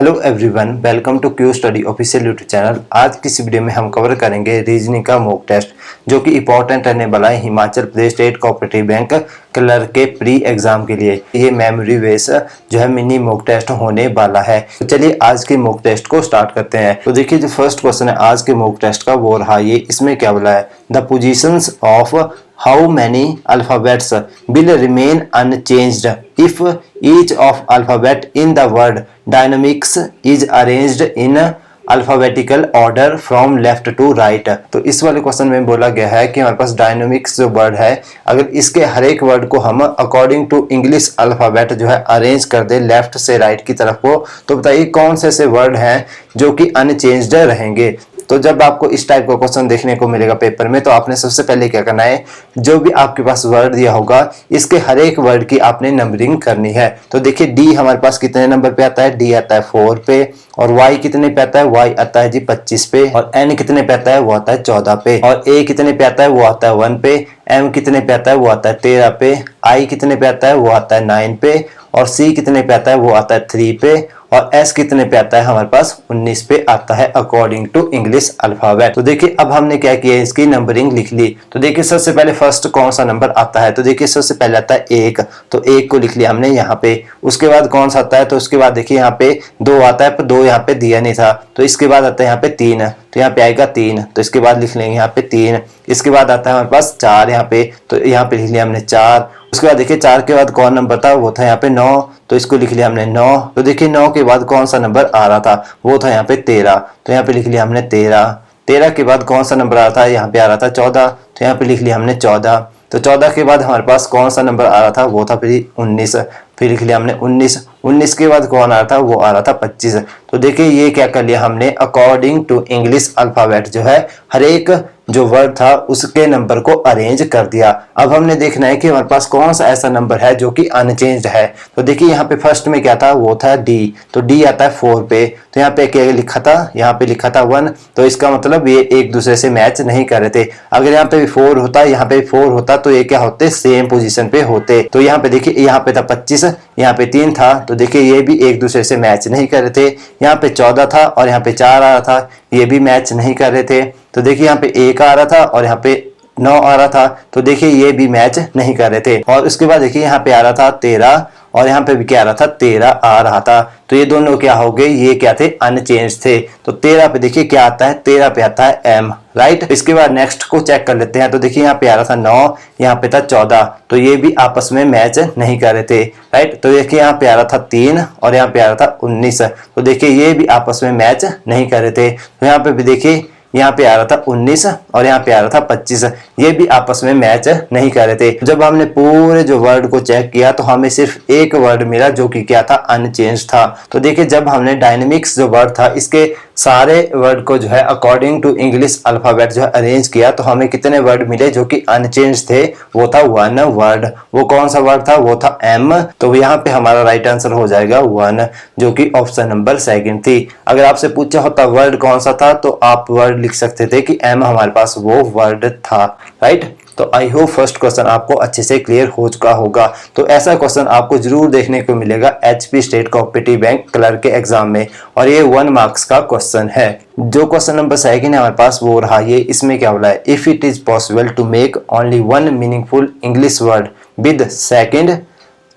Hello everyone, welcome to Q study official YouTube channel. आज की इस वीडियो में हम कवर करेंगे रीजनिंग का मॉक टेस्ट जो कि इंपॉर्टेंट रहने वाला है Himachal Pradesh state cooperative bank clerk के प्री एग्जाम के लिए। ये मेमोरी बेस जो है मिनी मॉक टेस्ट होने वाला है। तो चलिए आज के मॉक टेस्ट को स्टार्ट करते हैं। तो देखिए जो फर्स्ट क्वेश्चन है आज के मॉक टेस्ट का वो रहा ये। इसमें क्या बोला है, the positions of how many alphabets will remain unchanged if each of alphabet in the word dynamics is arranged in alphabetical order from left to right. तो इस वाले क्वेश्चन में बोला गया है कि हमारे पास डायनामिक्स जो वर्ड है, अगर इसके हर एक वर्ड को हम अकॉर्डिंग टू इंग्लिश अल्फाबेट जो है अरेंज कर दे लेफ्ट से राइट की तरफ को, तो बताइए कौन से ऐसे वर्ड हैं जो कि अनचेंज्ड रहेंगे। तो जब आपको इस टाइप का क्वेश्चन देखने को मिलेगा पेपर में, तो आपने सबसे पहले क्या करना है, जो भी आपके पास वर्ड दिया होगा इसके हर एक वर्ड की आपने नंबरिंग करनी है। तो देखिए डी हमारे पास कितने नंबर पे आता है, डी आता है 4 पे, और वाई कितने पे आता है, वाई आता है जी 25 पे, और एन कितने पे आता है, वो आता है 14 पे, और ए कितने पे आता है, वो आता है 1 पे, एम कितने पे आता है, वो आता है 13 पे, आई कितने पे आता है, वो आता है 9 पे, और सी कितने पे आता है, वो आता है 3 पे, और एस कितने पे आता है, हमारे पास 19 पे आता है अकॉर्डिंग टू इंग्लिश अल्फाबेट। तो देखिए अब हमने क्या किया, इसकी नंबरिंग लिख ली। तो देखिए सबसे पहले फर्स्ट कौन सा नंबर आता है, तो देखिए सबसे पहले आता है 1, तो 1 को लिख लिया हमने यहाँ पे। उसके बाद कौन सा आता है, तो उसके बाद देखिए यहाँ पे 2 आता है, पर 2 यहाँ पे दिया नहीं था। तो इसके बाद आता है यहाँ पे 3, तो यहाँ पे आएगा 3, तो इसके बाद लिख लेंगे यहाँ पे 3। इसके बाद आता है हमारे पास 4 यहाँ पे, तो यहाँ पे लिख लिया हमने 4। उसके बाद देखिए 4 के बाद कौन नंबर था, वो था यहाँ पे 9, तो इसको लिख लिया हमने 9। तो देखिए 9 के बाद कौन सा नंबर आ रहा था, वो था यहाँ पे 13, तो यहाँ पे लिख लिया हमने 13। 13 के बाद कौन सा नंबर आ रहा था, यहाँ पे आ रहा था 14, तो यहाँ पे लिख लिया हमने 14। तो 14 के बाद हमारे पास कौन सा नंबर आ रहा था, वो था फिर 19, फिर लिख लिया हमने 19। 19 के बाद कौन आ रहा था, वो आ रहा था 25। तो देखिए ये क्या कर लिया हमने, अकॉर्डिंग टू इंग्लिश अल्फाबेट जो है हर एक जो वर्ड था उसके नंबर को अरेंज कर दिया। अब हमने देखना है कि हमारे पास कौन सा ऐसा नंबर है जो कि अनचेंज्ड है। तो देखिए यहाँ पे फर्स्ट में क्या था, वो था डी, तो डी आता है 4 पे, तो यहाँ पे क्या लिखा था, यहाँ पे लिखा था 1, तो इसका मतलब ये एक दूसरे से मैच नहीं कर रहे थे। अगर यहाँ पे भी 4 होता, यहाँ पे भी 4 होता, तो ये क्या होते, सेम पोजीशन पे होते। तो यहाँ पे देखिए यहाँ पे था 25, यहाँ पे 3 था, तो देखिए ये भी एक दूसरे से मैच नहीं कर रहे थे। यहाँ पे 14 था और यहाँ पे 4 आ रहा था, ये भी मैच नहीं कर रहे थे। तो देखिए यहाँ पे 1 आ रहा था और यहाँ पे 9 आ रहा था, तो देखिए ये भी मैच नहीं कर रहे थे। और उसके बाद देखिए यहाँ पे आ रहा था 13 और यहाँ पे भी क्या आ रहा था, 13 आ रहा था। तो ये दोनों क्या हो गए, ये क्या थे, अनचेंज थे। तो 13 पे देखिए क्या आता है, 13 पे आता है एम, राइट। इसके बाद नेक्स्ट को चेक कर लेते हैं। तो देखिए यहाँ पे आ रहा था 9, यहाँ पे था 14, तो ये भी आपस में मैच नहीं कर रहे थे, राइट। तो देखिए यहाँ पे आ रहा था 3 और यहाँ पे आ रहा था 19, तो देखिए ये भी आपस में मैच नहीं कर रहे थे। तो यहाँ पे भी देखिए यहाँ पे आ रहा था 19 और यहाँ पे आ रहा था 25, ये भी आपस में मैच नहीं कर रहे थे। जब हमने पूरे जो वर्ड को चेक किया तो हमें सिर्फ एक वर्ड मिला जो कि क्या था, अनचेंज था। तो देखिए जब हमने डायनेमिक्स जो वर्ड था इसके सारे वर्ड को जो है अकॉर्डिंग टू इंग्लिश अल्फाबेट जो है अरेंज किया, तो हमें कितने वर्ड मिले जो कि अनचेंज थे, वो था 1 वर्ड। वो कौन सा वर्ड था, वो था एम। तो यहाँ पे हमारा राइट आंसर हो जाएगा 1, जो कि ऑप्शन नंबर 2 थी। अगर आपसे पूछा होता वर्ड कौन सा था, तो आप वर्ड लिख सकते थे कि एम हमारे पास वो वर्ड था, राइट। तो आई होप फर्स्ट क्वेश्चन आपको अच्छे से क्लियर हो चुका होगा। तो ऐसा क्वेश्चन आपको जरूर देखने को मिलेगा HP state cooperative bank clerk के एग्जाम में, और ये 1 मार्क्स का क्वेश्चन है। जो क्वेश्चन नंबर 2 है हमारे पास वो रहा ये। इसमें क्या बोला है, if it is possible to make only 1 meaningful English word with second,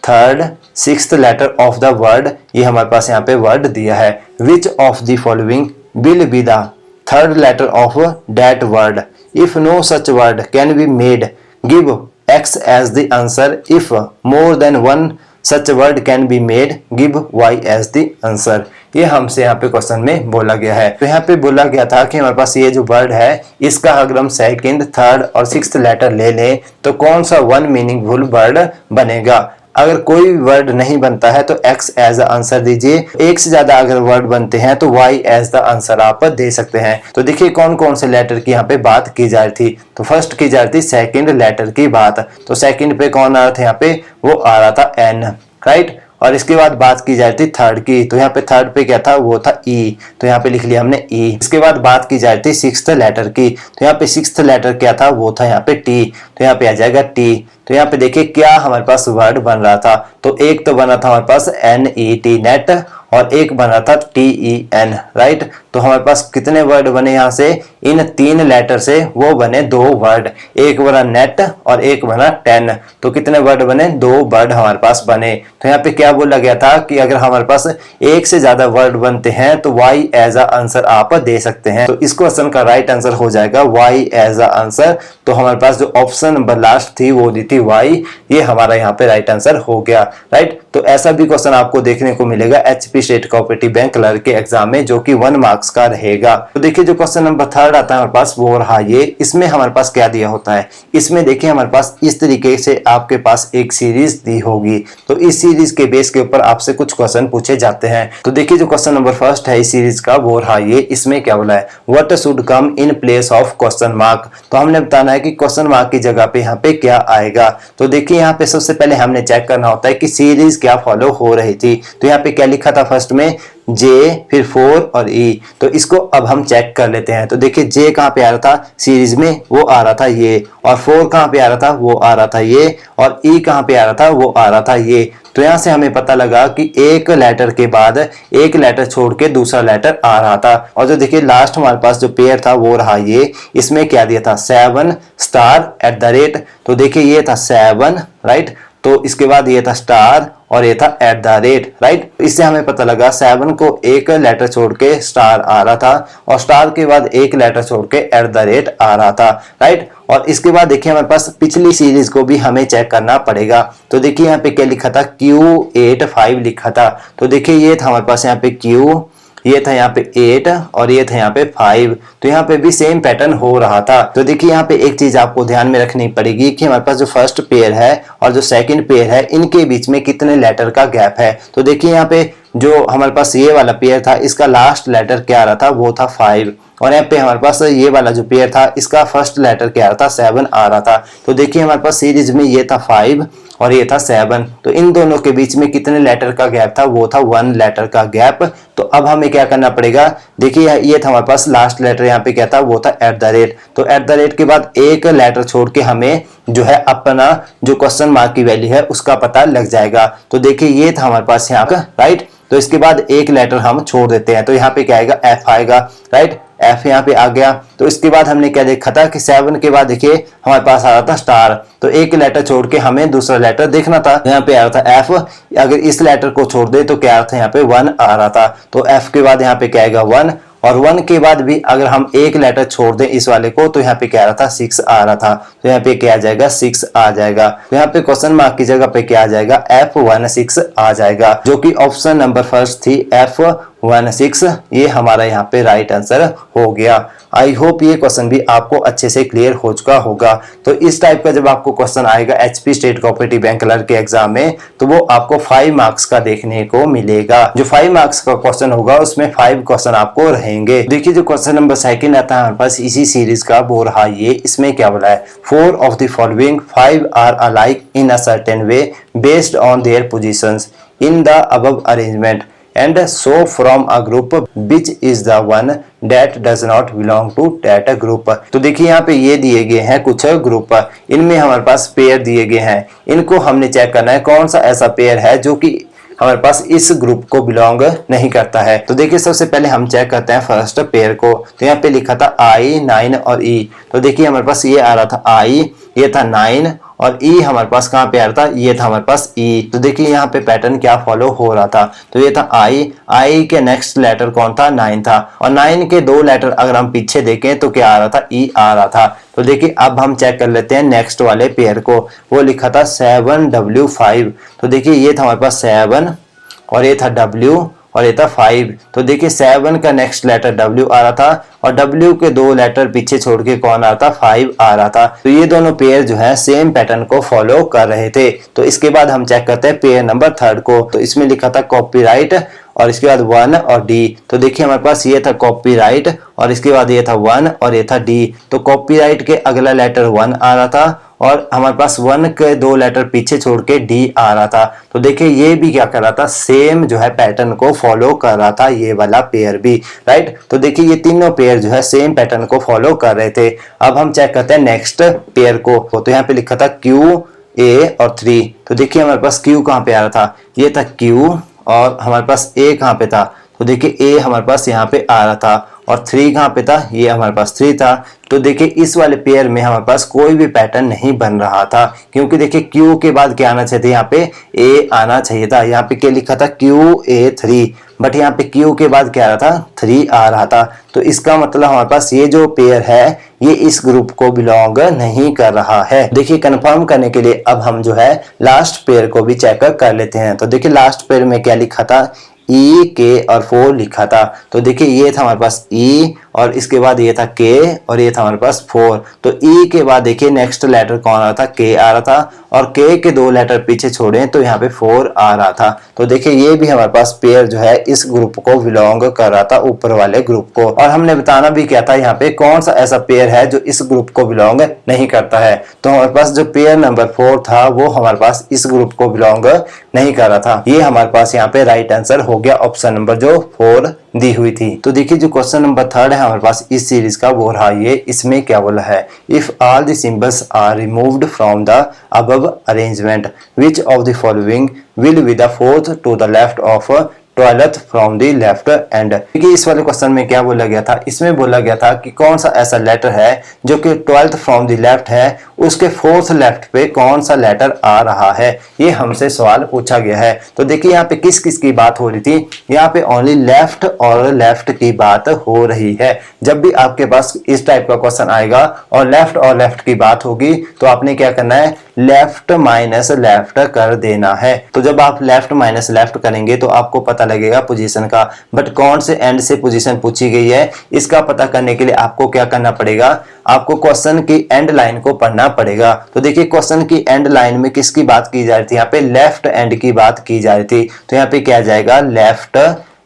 third, 6th letter of the word, ये हमारे पास यहाँ पे वर्ड दिया है। Which of the following will be the third letter of that word? If no such word can be made, give X as the answer. If more than one such word can be made, give Y as the answer. ये हमसे यहाँ पे question में बोला गया है। तो यहाँ पे बोला गया था कि हमारे पास ये जो वर्ड है इसका अगर हम सेकंड, थर्ड और 6th लेटर ले लें तो कौन सा 1 मीनिंगफुल वर्ड बनेगा। अगर कोई वर्ड नहीं बनता है तो X एज आंसर दीजिए, एक से ज्यादा अगर वर्ड बनते हैं तो Y एज द आंसर आप दे सकते हैं। तो देखिए कौन कौन से लेटर की यहाँ पे बात की जा रही थी। तो फर्स्ट की जा रही थी सेकंड लेटर की बात, तो सेकंड पे कौन आ रहा था, यहाँ पे वो आ रहा था N, राइट। और इसके बाद बात की जा रही थी थर्ड की, तो यहाँ पे थर्ड पे क्या था, वो था E, तो यहाँ पे लिख लिया हमने E। इसके बाद बात की जा रही थी 6th लेटर की, तो यहाँ पे 6th लेटर क्या था, वो था यहाँ पे T, तो यहाँ पे आ जाएगा T। तो यहाँ पे देखिए क्या हमारे पास वर्ड बन रहा था। तो एक तो बना था हमारे पास NET नेट और एक बना था TEN, राइट। तो हमारे पास कितने वर्ड बने यहाँ से, इन 3 लेटर से वो बने 2 वर्ड, एक बना नेट और एक बना 10। तो कितने वर्ड बने, 2 वर्ड हमारे पास बने। तो यहाँ पे क्या बोला गया था कि अगर हमारे पास एक से ज्यादा वर्ड बनते हैं तो Y एज अ आंसर आप दे सकते हैं। तो इस क्वेश्चन का राइट आंसर हो जाएगा Y एज अ आंसर। तो हमारे पास जो ऑप्शन नंबर लास्ट थी वो दी थी Y, ये हमारा यहाँ पे राइट आंसर हो गया, राइट। तो ऐसा भी क्वेश्चन आपको देखने को मिलेगा HP state cooperative bank clerk के एग्जाम में, जो कि 1 मार्क्स का रहेगा। तो देखिए जो क्वेश्चन नंबर 3 आता है हमारे पास वो रहा ये। इसमें हमारे पास क्या दिया होता है, इसमें देखिए हमारे पास इस तरीके से आपके पास एक सीरीज दी होगी। तो इस सीरीज के बेस के ऊपर आपसे कुछ क्वेश्चन पूछे जाते हैं। तो देखिए जो क्वेश्चन नंबर 1 है इस सीरीज का वो रहा ये। इसमें क्या बोला है, what should come in place of question mark. तो हमने बताना है कि क्वेश्चन मार्क की जगह पे यहाँ पे क्या आएगा। तो देखिए यहाँ पे सबसे पहले हमने चेक करना होता है कि सीरीज क्या फॉलो हो रही थी। तो यहाँ पे क्या लिखा था फर्स्ट में, J, फिर 4 और E। तो इसको अब हम चेक कर लेते हैं। तो देखिए J कहाँ पे आ रहा था सीरीज में, वो आ रहा था ये, और 4 कहाँ पे आ रहा था, वो आ रहा था ये, और E कहाँ पे आ रहा था, वो आ रहा था ये। तो यहाँ से हमें पता लगा कि एक लेटर के बाद एक लेटर छोड़ के दूसरा लेटर आ रहा था। और जो देखिए लास्ट हमारे पास जो पेयर था वो रहा ये। इसमें क्या दिया था, 7 स्टार एट द रेट। तो देखिए ये था 7, राइट। तो इसके बाद ये था स्टार और ये था एट द रेट, राइट। इससे हमें पता लगा 7 को एक लेटर छोड़ के स्टार आ रहा था और स्टार के बाद एक लेटर छोड़ के एट द रेट आ रहा था, राइट। और इसके बाद देखिए हमारे पास पिछली सीरीज को भी हमें चेक करना पड़ेगा। तो देखिए यहाँ पे क्या लिखा था, Q85 लिखा था। तो देखिए ये था हमारे पास यहाँ पे Q, ये था यहाँ पे 8 और ये था यहाँ पे 5। तो यहाँ पे भी सेम पैटर्न हो रहा था। तो देखिए यहाँ पे एक चीज आपको ध्यान में रखनी पड़ेगी कि हमारे पास जो फर्स्ट पेयर है और जो सेकंड पेयर है इनके बीच में कितने लेटर का गैप है। तो देखिए यहाँ पे जो हमारे पास ये वाला पेयर था इसका लास्ट लेटर क्या आ रहा था, वो था 5। और यहाँ पे हमारे पास ये वाला जो पेयर था इसका फर्स्ट लेटर क्या आ रहा था, 7 आ रहा था। तो देखिए हमारे पास सीरीज में ये था 5 और ये था 7। तो इन दोनों के बीच में कितने लेटर का गैप था, वो था 1 लेटर का गैप। तो अब हमें क्या करना पड़ेगा, देखिए ये था हमारे पास लास्ट लेटर, यहाँ पे क्या था, वो था एट द रेट। तो एट द रेट के बाद एक लेटर छोड़ के हमें जो है अपना जो क्वेश्चन मार्क की वैल्यू है उसका पता लग जाएगा। तो देखिए ये था हमारे पास यहाँ का, राइट। तो इसके बाद एक लेटर हम छोड़ देते हैं, तो यहाँ पे क्या आएगा, F आएगा, राइट। F यहाँ पे आ गया। तो इसके बाद हमने क्या देखा था कि 7 के बाद देखिए हमारे पास आ रहा था स्टार। तो एक लेटर छोड़ के हमें दूसरा लेटर देखना था, यहाँ पे आ रहा था F। अगर इस लेटर को छोड़ दे तो क्या आ रहा था, यहाँ पे 1 आ रहा था। तो F के बाद यहाँ पे क्या आएगा, 1। और 1 के बाद भी अगर हम एक लेटर छोड़ दें इस वाले को तो यहाँ पे क्या आ रहा था, 6 आ रहा था। तो यहाँ पे क्या आ जाएगा, 6 आ जाएगा। तो यहाँ पे क्वेश्चन मार्क की जगह पे क्या आ जाएगा, F16 आ जाएगा, जो कि ऑप्शन नंबर फर्स्ट थी F16। ये हमारा यहाँ पे राइट आंसर हो गया। आई होप ये क्वेश्चन भी आपको अच्छे से क्लियर हो चुका होगा। तो इस टाइप का जब आपको क्वेश्चन आएगा HP state cooperative bank clerk के एग्जाम में तो वो आपको 5 मार्क्स का देखने को मिलेगा। जो 5 मार्क्स का क्वेश्चन होगा उसमें 5 क्वेश्चन आपको रहेंगे। देखिए जो क्वेश्चन नंबर 2 आता है हमारे पास इसी सीरीज का, वो रहा ये। इसमें क्या बोला है, 4 of the following 5 are alike in a certain way based on their positions in the above arrangement and so from a group which is the one that does not belong to that group। तो देखिए यहाँ पे ये दिए गए हैं कुछ group, इनमें हमारे पास पेयर दिए गए हैं। इनको हमने चेक करना है कौन सा ऐसा पेयर है जो कि हमारे पास इस ग्रुप को बिलोंग नहीं करता है। तो देखिए सबसे पहले हम चेक करते हैं फर्स्ट पेयर को। तो यहाँ पे लिखा था I, 9 और E। तो देखिए हमारे पास ये आ रहा था I, ये था 9 और E हमारे पास कहाँ पे आ रहा था, ये था हमारे पास E। तो देखिए यहाँ पे पैटर्न क्या फॉलो हो रहा था। तो ये था I के नेक्स्ट लेटर कौन था, 9 था। और 9 के 2 लेटर अगर हम पीछे देखें तो क्या आ रहा था, E आ रहा था। तो देखिए अब हम चेक कर लेते हैं नेक्स्ट वाले पेयर को। वो लिखा था 7W5। तो देखिए ये था हमारे पास 7 और ये था W और ये था 5। तो देखिए 7 का नेक्स्ट लेटर W आ रहा था और W के 2 लेटर पीछे छोड़ के कौन आ रहा था, 5 आ रहा था। तो ये दोनों पेयर जो है सेम पैटर्न को फॉलो कर रहे थे। तो इसके बाद हम चेक करते हैं पेयर नंबर 3 को। तो इसमें लिखा था कॉपीराइट और इसके बाद 1 और D। तो देखिए हमारे पास ये था कॉपीराइट और इसके बाद ये था 1 और ये था D। तो कॉपीराइट के अगला लेटर 1 आ रहा था और हमारे पास 1 के 2 लेटर पीछे छोड़ के D आ रहा था। तो देखिए ये भी क्या कर रहा था, सेम जो है पैटर्न को फॉलो कर रहा था, ये वाला पेयर भी, राइट। तो देखिए ये तीनों पेयर जो है सेम पैटर्न को फॉलो कर रहे थे। अब हम चेक करते हैं नेक्स्ट पेयर को। तो यहाँ पे लिखा था A और 3। तो देखिए हमारे पास Q कहाँ पे आ रहा था, ये था Q, और हमारे पास A कहाँ पे था, तो देखिए A हमारे पास यहाँ पे आ रहा था, और 3 कहाँ पे था, ये हमारे पास 3 था। तो देखिए इस वाले पेयर में हमारे पास कोई भी पैटर्न नहीं बन रहा था, क्योंकि देखिए Q के बाद क्या आना चाहिए था, यहाँ पे A आना चाहिए था। यहाँ पे क्या लिखा था, QA3, बट यहाँ पे Q के बाद क्या आ रहा था, 3 आ रहा था। तो इसका मतलब हमारे पास ये जो पेयर है ये इस ग्रुप को बिलोंग नहीं कर रहा है। देखिए कंफर्म करने के लिए अब हम जो है लास्ट पेयर को भी चेक कर लेते हैं। तो देखिए लास्ट पेयर में क्या लिखा था, E, K और 4 लिखा था। तो देखिए ये था हमारे पास E, और इसके बाद ये था K, और ये था हमारे पास 4। तो E के बाद देखिए नेक्स्ट लेटर कौन आ रहा था, K आ रहा था, और K के 2 लेटर पीछे छोड़े तो यहाँ पे 4 आ रहा था। तो देखिए ये भी हमारे पास पेयर जो है इस ग्रुप को बिलोंग कर रहा था, ऊपर वाले ग्रुप को। और हमने बताना भी क्या था, यहाँ पे कौन सा ऐसा पेयर है जो इस ग्रुप को बिलोंग नहीं करता है। तो हमारे पास जो पेयर नंबर 4 था वो हमारे पास इस ग्रुप को बिलोंग नहीं कर रहा था। ये हमारे पास यहाँ पे राइट आंसर हो गया ऑप्शन नंबर जो 4 दी हुई थी। तो देखिए जो क्वेश्चन नंबर 3 है हमारे पास इस सीरीज का, वो रहा ये। इसमें क्या बोला है, if all the symbols are removed from the above arrangement which of the following will be the fourth to the left of 12th from the left end. देखिए इस वाले क्वेश्चन में क्या बोला गया था, इसमें बोला गया था कि कौन सा ऐसा लेटर है जो कि 12th फ्रॉम द लेफ्ट है, उसके 4th लेफ्ट पे कौन सा लेटर आ रहा है, ये हमसे सवाल पूछा गया है। तो देखिए यहाँ पे किस किस की बात हो रही थी, यहाँ पे ओनली लेफ्ट और लेफ्ट की बात हो रही है। जब भी आपके पास इस टाइप का क्वेश्चन आएगा और लेफ्ट की बात होगी तो आपने क्या करना है, लेफ्ट माइनस लेफ्ट कर देना है। तो जब आप लेफ्ट माइनस लेफ्ट करेंगे तो आपको पता लगेगा पोजीशन का, बट कौन से एंड से पोजीशन पूछी गई है इसका पता करने के लिए आपको क्या करना पड़ेगा, आपको क्वेश्चन की एंड लाइन को पढ़ना पड़ेगा। तो देखिए क्वेश्चन की एंड लाइन में किसकी बात की जा रही थी, यहाँ पे लेफ्ट एंड की बात की जा रही थी। तो यहाँ पे क्या जाएगा, लेफ्ट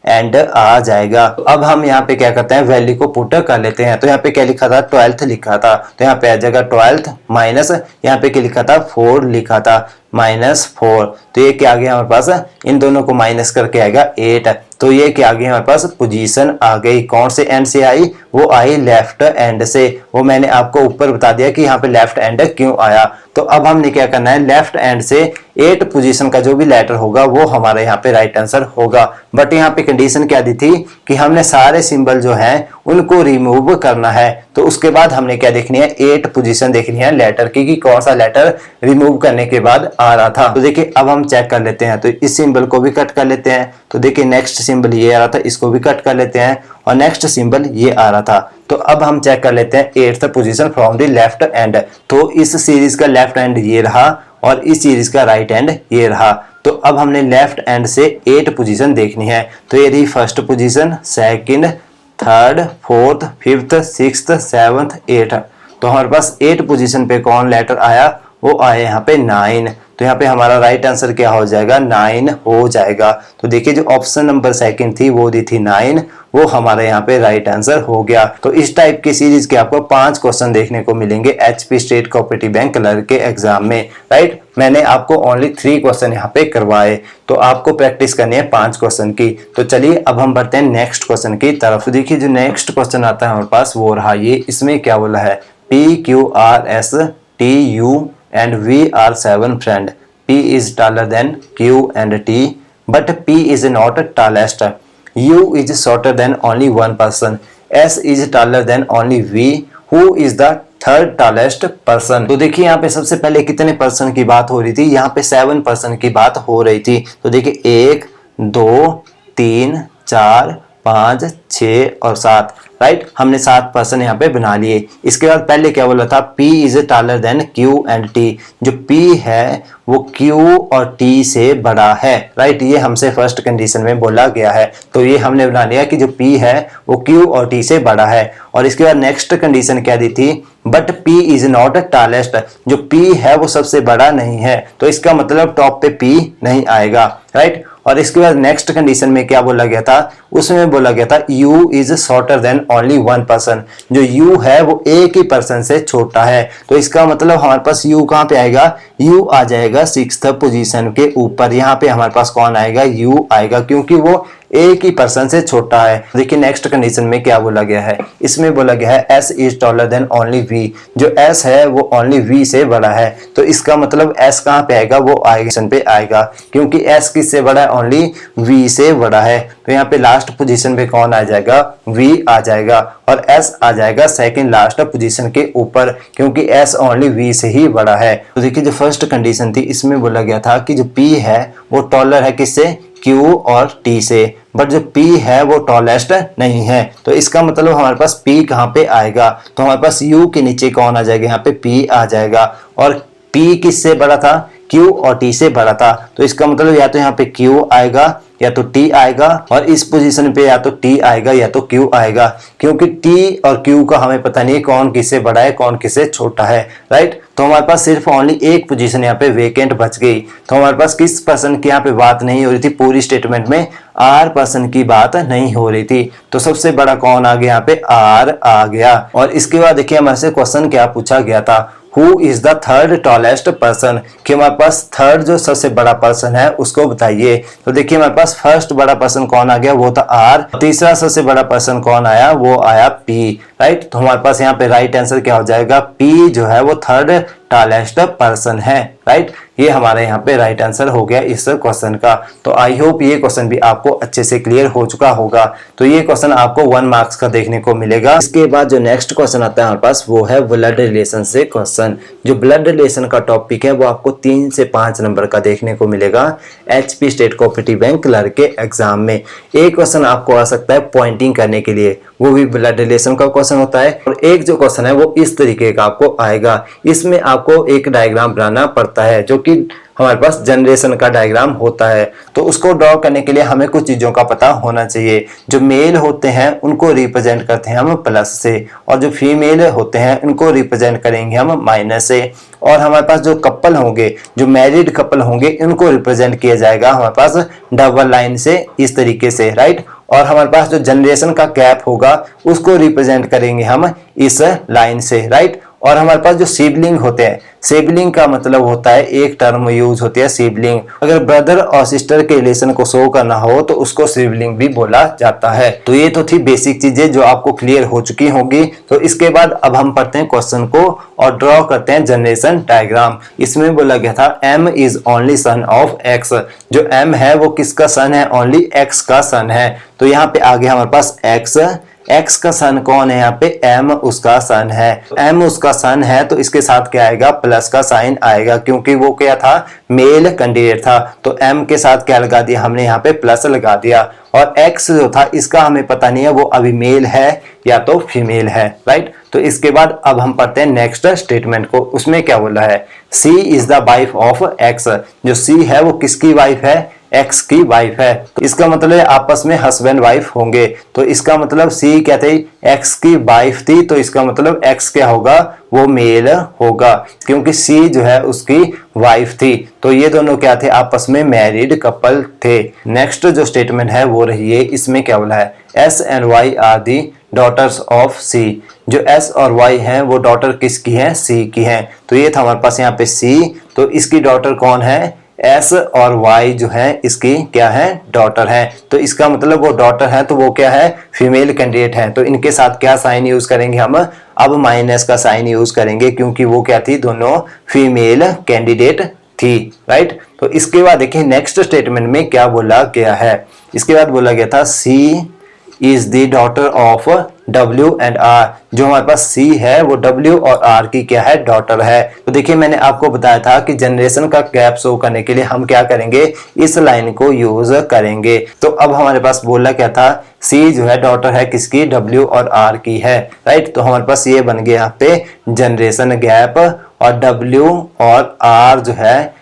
एंड आ जाएगा। तो अब हम यहाँ पे क्या करते हैं, वैल्यू को पुट कर लेते हैं। तो यहाँ पे क्या लिखा था, 12th लिखा था, तो यहाँ पे आ जाएगा 12th माइनस, यहाँ पे क्या लिखा था, 4 लिखा था, -4। तो ये क्या आ गया हमारे पास, इन दोनों को माइनस करके आएगा 8। तो ये क्या आ गया हमारे पास, पोजीशन आ गई। कौन से एंड से आई, वो आई लेफ्ट एंड से। वो मैंने आपको ऊपर बता दिया कि यहाँ पे लेफ्ट एंड क्यों आया। तो अब हमने क्या करना है, लेफ्ट एंड से 8 पोजीशन का जो भी लेटर होगा वो हमारे यहाँ पे राइट आंसर होगा। बट यहाँ पे कंडीशन क्या दी थी कि हमने सारे सिंबल जो हैं उनको रिमूव करना है। तो उसके बाद हमने क्या देखनी है, 8 पोजीशन देखनी है लेटर की कि कौन सा लेटर रिमूव करने के बाद आ रहा था। तो देखिए अब हम चेक कर लेते हैं। तो इस सिंबल को भी कट कर लेते हैं। तो देखिए नेक्स्ट सिंबल ये आ रहा था, इसको भी कट कर लेते हैं, और नेक्स्ट सिंबल ये आ रहा था। तो अब हम चेक कर लेते हैं 8th position from the left and. तो इस सीरीज का लेफ्ट एंड ये रहा और इस सीरीज का राइट एंड ये रहा। तो अब हमने लेफ्ट एंड से 8 पोजीशन देखनी है। तो ये रही first position, second, third, fourth, fifth, sixth, 7th, 8th। तो हमारे पास 8 पोजीशन पे कौन लेटर आया, वो आया यहाँ पे 9। तो यहाँ पे हमारा राइट आंसर क्या हो जाएगा, 9 हो जाएगा। तो देखिए जो ऑप्शन नंबर सेकंड थी वो दी थी 9, वो हमारे यहाँ पे राइट आंसर हो गया। तो इस टाइप की सीरीज के आपको 5 क्वेश्चन देखने को मिलेंगे HP state cooperative bank clerk के एग्जाम में, राइट। मैंने आपको ओनली 3 क्वेश्चन यहाँ पे करवाए, तो आपको प्रैक्टिस करनी है 5 क्वेश्चन की। तो चलिए अब हम बढ़ते हैं नेक्स्ट क्वेश्चन की तरफ। तो देखिए जो नेक्स्ट क्वेश्चन आता है हमारे पास वो रहा ये। इसमें क्या बोला है, PQRSTU and we are 7 friend. P is taller than Q and T, but P is not tallest. U is shorter than only one person. S is taller than only V. Who is the third tallest person. तो देखिए यहाँ पे सबसे पहले कितने person की बात हो रही थी, यहाँ पे 7 पर्सन की बात हो रही थी। तो देखिए 1 2 3 4 5 6 और 7, राइट। हमने 7 पर्सन यहाँ पे बना लिए। इसके बाद पहले क्या बोला था, P is taller than Q and T। जो P है वो Q और T से बड़ा है, राइट। ये हमसे फर्स्ट कंडीशन में बोला गया है। तो ये हमने बना लिया कि जो P है वो Q और T से बड़ा है। और इसके बाद नेक्स्ट कंडीशन क्या दी थी, but P is not tallest. जो P है वो सबसे बड़ा नहीं है, तो इसका मतलब टॉप पे P नहीं आएगा, राइट। और इसके बाद नेक्स्ट कंडीशन में क्या बोला गया था, उसमें बोला गया था you is shorter than only one person, जो यू है वो एक ही पर्सन से छोटा है। तो इसका मतलब हमारे पास यू कहाँ पे आएगा, यू आ जाएगा 6th पोजीशन के ऊपर। यहाँ पे हमारे पास कौन आएगा, यू आएगा, क्योंकि वो एक ही पर्सन से छोटा है। देखिए नेक्स्ट कंडीशन में क्या बोला गया है, इसमें बोला गया है S is taller than only V, जो S है वो ओनली V से बड़ा है। तो इसका मतलब S कहाँ पे आएगा, वो पोजीशन पे आएगा, क्योंकि S किससे बड़ा है, ओनली V से बड़ा है। तो यहाँ पे लास्ट पोजीशन पे कौन आ जाएगा, V आ जाएगा, और S आ जाएगा सेकंड लास्ट पोजीशन के ऊपर, क्योंकि S ओनली V से ही बड़ा है। तो देखिए जो फर्स्ट कंडीशन थी इसमें बोला गया था कि जो P है वो टॉलर है किससे, Q और T से, बट जो P है वो टॉलेस्ट नहीं है। तो इसका मतलब हमारे पास P कहाँ पे आएगा, तो हमारे पास U के नीचे कौन आ जाएगा, यहाँ पे P आ जाएगा, और P किससे बड़ा था, Q और T से बड़ा था। तो इसका मतलब या तो यहाँ पे Q आएगा या तो T आएगा, और इस पोजीशन पे या तो T आएगा या तो Q आएगा, क्योंकि T और Q का हमें पता नहीं कौन किससे बड़ा है कौन किससे छोटा है, राइट। तो हमारे पास सिर्फ ओनली एक पोजीशन यहाँ पे वेकेंट बच गई। तो हमारे पास किस पर्सन की यहाँ पे बात नहीं हो रही थी, पूरी स्टेटमेंट में R पर्सन की बात नहीं हो रही थी। तो सबसे बड़ा कौन आ गया, यहाँ पे R आ गया। और इसके बाद देखिए हमारे से क्वेश्चन क्या पूछा गया था, who is the third tallest person, कि हमारे पास थर्ड जो सबसे बड़ा पर्सन है उसको बताइए। तो देखिए हमारे पास फर्स्ट बड़ा पर्सन कौन आ गया, वो था R। तीसरा सबसे बड़ा पर्सन कौन आया, वो आया P, राइट। तो हमारे पास यहाँ पे राइट आंसर क्या हो जाएगा, P जो है वो थर्ड टॉलेस्ट पर्सन है, राइट। ये हमारे यहाँ पे राइट आंसर हो गया इस क्वेश्चन का। तो आई होप ये क्वेश्चन भी आपको अच्छे से क्लियर हो चुका होगा। तो ये क्वेश्चन आपको 1 मार्क्स का देखने को मिलेगा। इसके बाद जो नेक्स्ट क्वेश्चन आता है हमारे पास वो है ब्लड रिलेशन से क्वेश्चन। जो ब्लड रिलेशन का टॉपिक है वो आपको 3 से 5 नंबर का देखने को मिलेगा HP state cooperative bank clerk के एग्जाम में। एक क्वेश्चन आपको आ सकता है पॉइंटिंग करने के लिए, वो भी ब्लड रिलेशन का क्वेश्चन होता है। और एक जो क्वेश्चन है वो इस तरीके का आपको आएगा, इसमें आपको एक डायग्राम बनाना पड़ता है जो कि हमारे पास जनरेशन का डायग्राम होता है। तो उसको ड्रॉ करने के लिए हमें कुछ चीजों का पता होना चाहिए। जो मेल होते हैं उनको रिप्रेजेंट करते हैं हम प्लस से, और जो फीमेल होते हैं उनको रिप्रेजेंट करेंगे हम माइनस से। और हमारे पास जो कपल होंगे, जो मैरिड कपल होंगे, इनको रिप्रेजेंट किया जाएगा हमारे पास डबल लाइन से, इस तरीके से, राइट। और हमारे पास जो जनरेशन का गैप होगा उसको रिप्रेजेंट करेंगे हम इस लाइन से, राइट। और हमारे पास जो सिबलिंग होते हैं, सिबलिंग का मतलब होता है, एक टर्म यूज होती है सिबलिंग। अगर ब्रदर और सिस्टर के रिलेशन को शो करना हो तो उसको सिबलिंग भी बोला जाता है। तो ये तो थी बेसिक चीजें जो आपको क्लियर हो चुकी होंगी। तो इसके बाद अब हम पढ़ते हैं क्वेश्चन को और ड्रॉ करते हैं जनरेशन डायग्राम। इसमें बोला गया था M is only son of X, जो M है वो किसका सन है, ओनली X का सन है। तो यहाँ पे आगे हमारे पास X का सन कौन है, यहाँ पे M उसका सन है। M उसका सन है तो इसके साथ क्या आएगा, प्लस का साइन आएगा, क्योंकि वो क्या था, मेल कैंडिडेट था। तो M के साथ क्या लगा दिया हमने, यहाँ पे प्लस लगा दिया। और X जो था इसका हमें पता नहीं है वो अभी मेल है या तो फीमेल है, राइट। तो इसके बाद अब हम पढ़ते हैं नेक्स्ट स्टेटमेंट को। उसमें क्या बोला है, C is the wife of X, जो C है वो किसकी वाइफ है, X की वाइफ है। तो इसका मतलब आपस में हस्बैंड वाइफ होंगे। तो इसका मतलब C क्या थी, X की वाइफ थी। तो इसका मतलब X क्या होगा, वो मेल होगा, क्योंकि C जो है उसकी वाइफ थी। तो ये दोनों क्या थे, आपस में मैरिड कपल थे। नेक्स्ट जो स्टेटमेंट है वो रही है, इसमें क्या बोला है, S and Y are the daughters of C, जो S और Y हैं वो डॉटर किसकी हैं, C की हैं। तो ये था हमारे पास यहाँ पे C, तो इसकी डॉटर कौन है, S और Y जो है इसकी क्या है, डॉटर है। तो इसका मतलब वो डॉटर है तो वो क्या है, फीमेल कैंडिडेट है। तो इनके साथ क्या साइन यूज करेंगे हम, अब माइनस का साइन यूज करेंगे, क्योंकि वो क्या थी, दोनों फीमेल कैंडिडेट थी, राइट। तो इसके बाद देखिए नेक्स्ट स्टेटमेंट में क्या बोला गया है। इसके बाद बोला गया था C is the daughter of W and R, जो हमारे पास C है वो W और R की क्या है, डॉटर है। तो देखिए मैंने आपको बताया था कि जनरेशन का गैप शो करने के लिए हम क्या करेंगे, इस लाइन को यूज करेंगे। तो अब हमारे पास बोला क्या था, C जो है डॉटर है किसकी, W और R की है, राइट। तो हमारे पास ये बन गया यहाँ पे जनरेशन गैप, और W और R जो है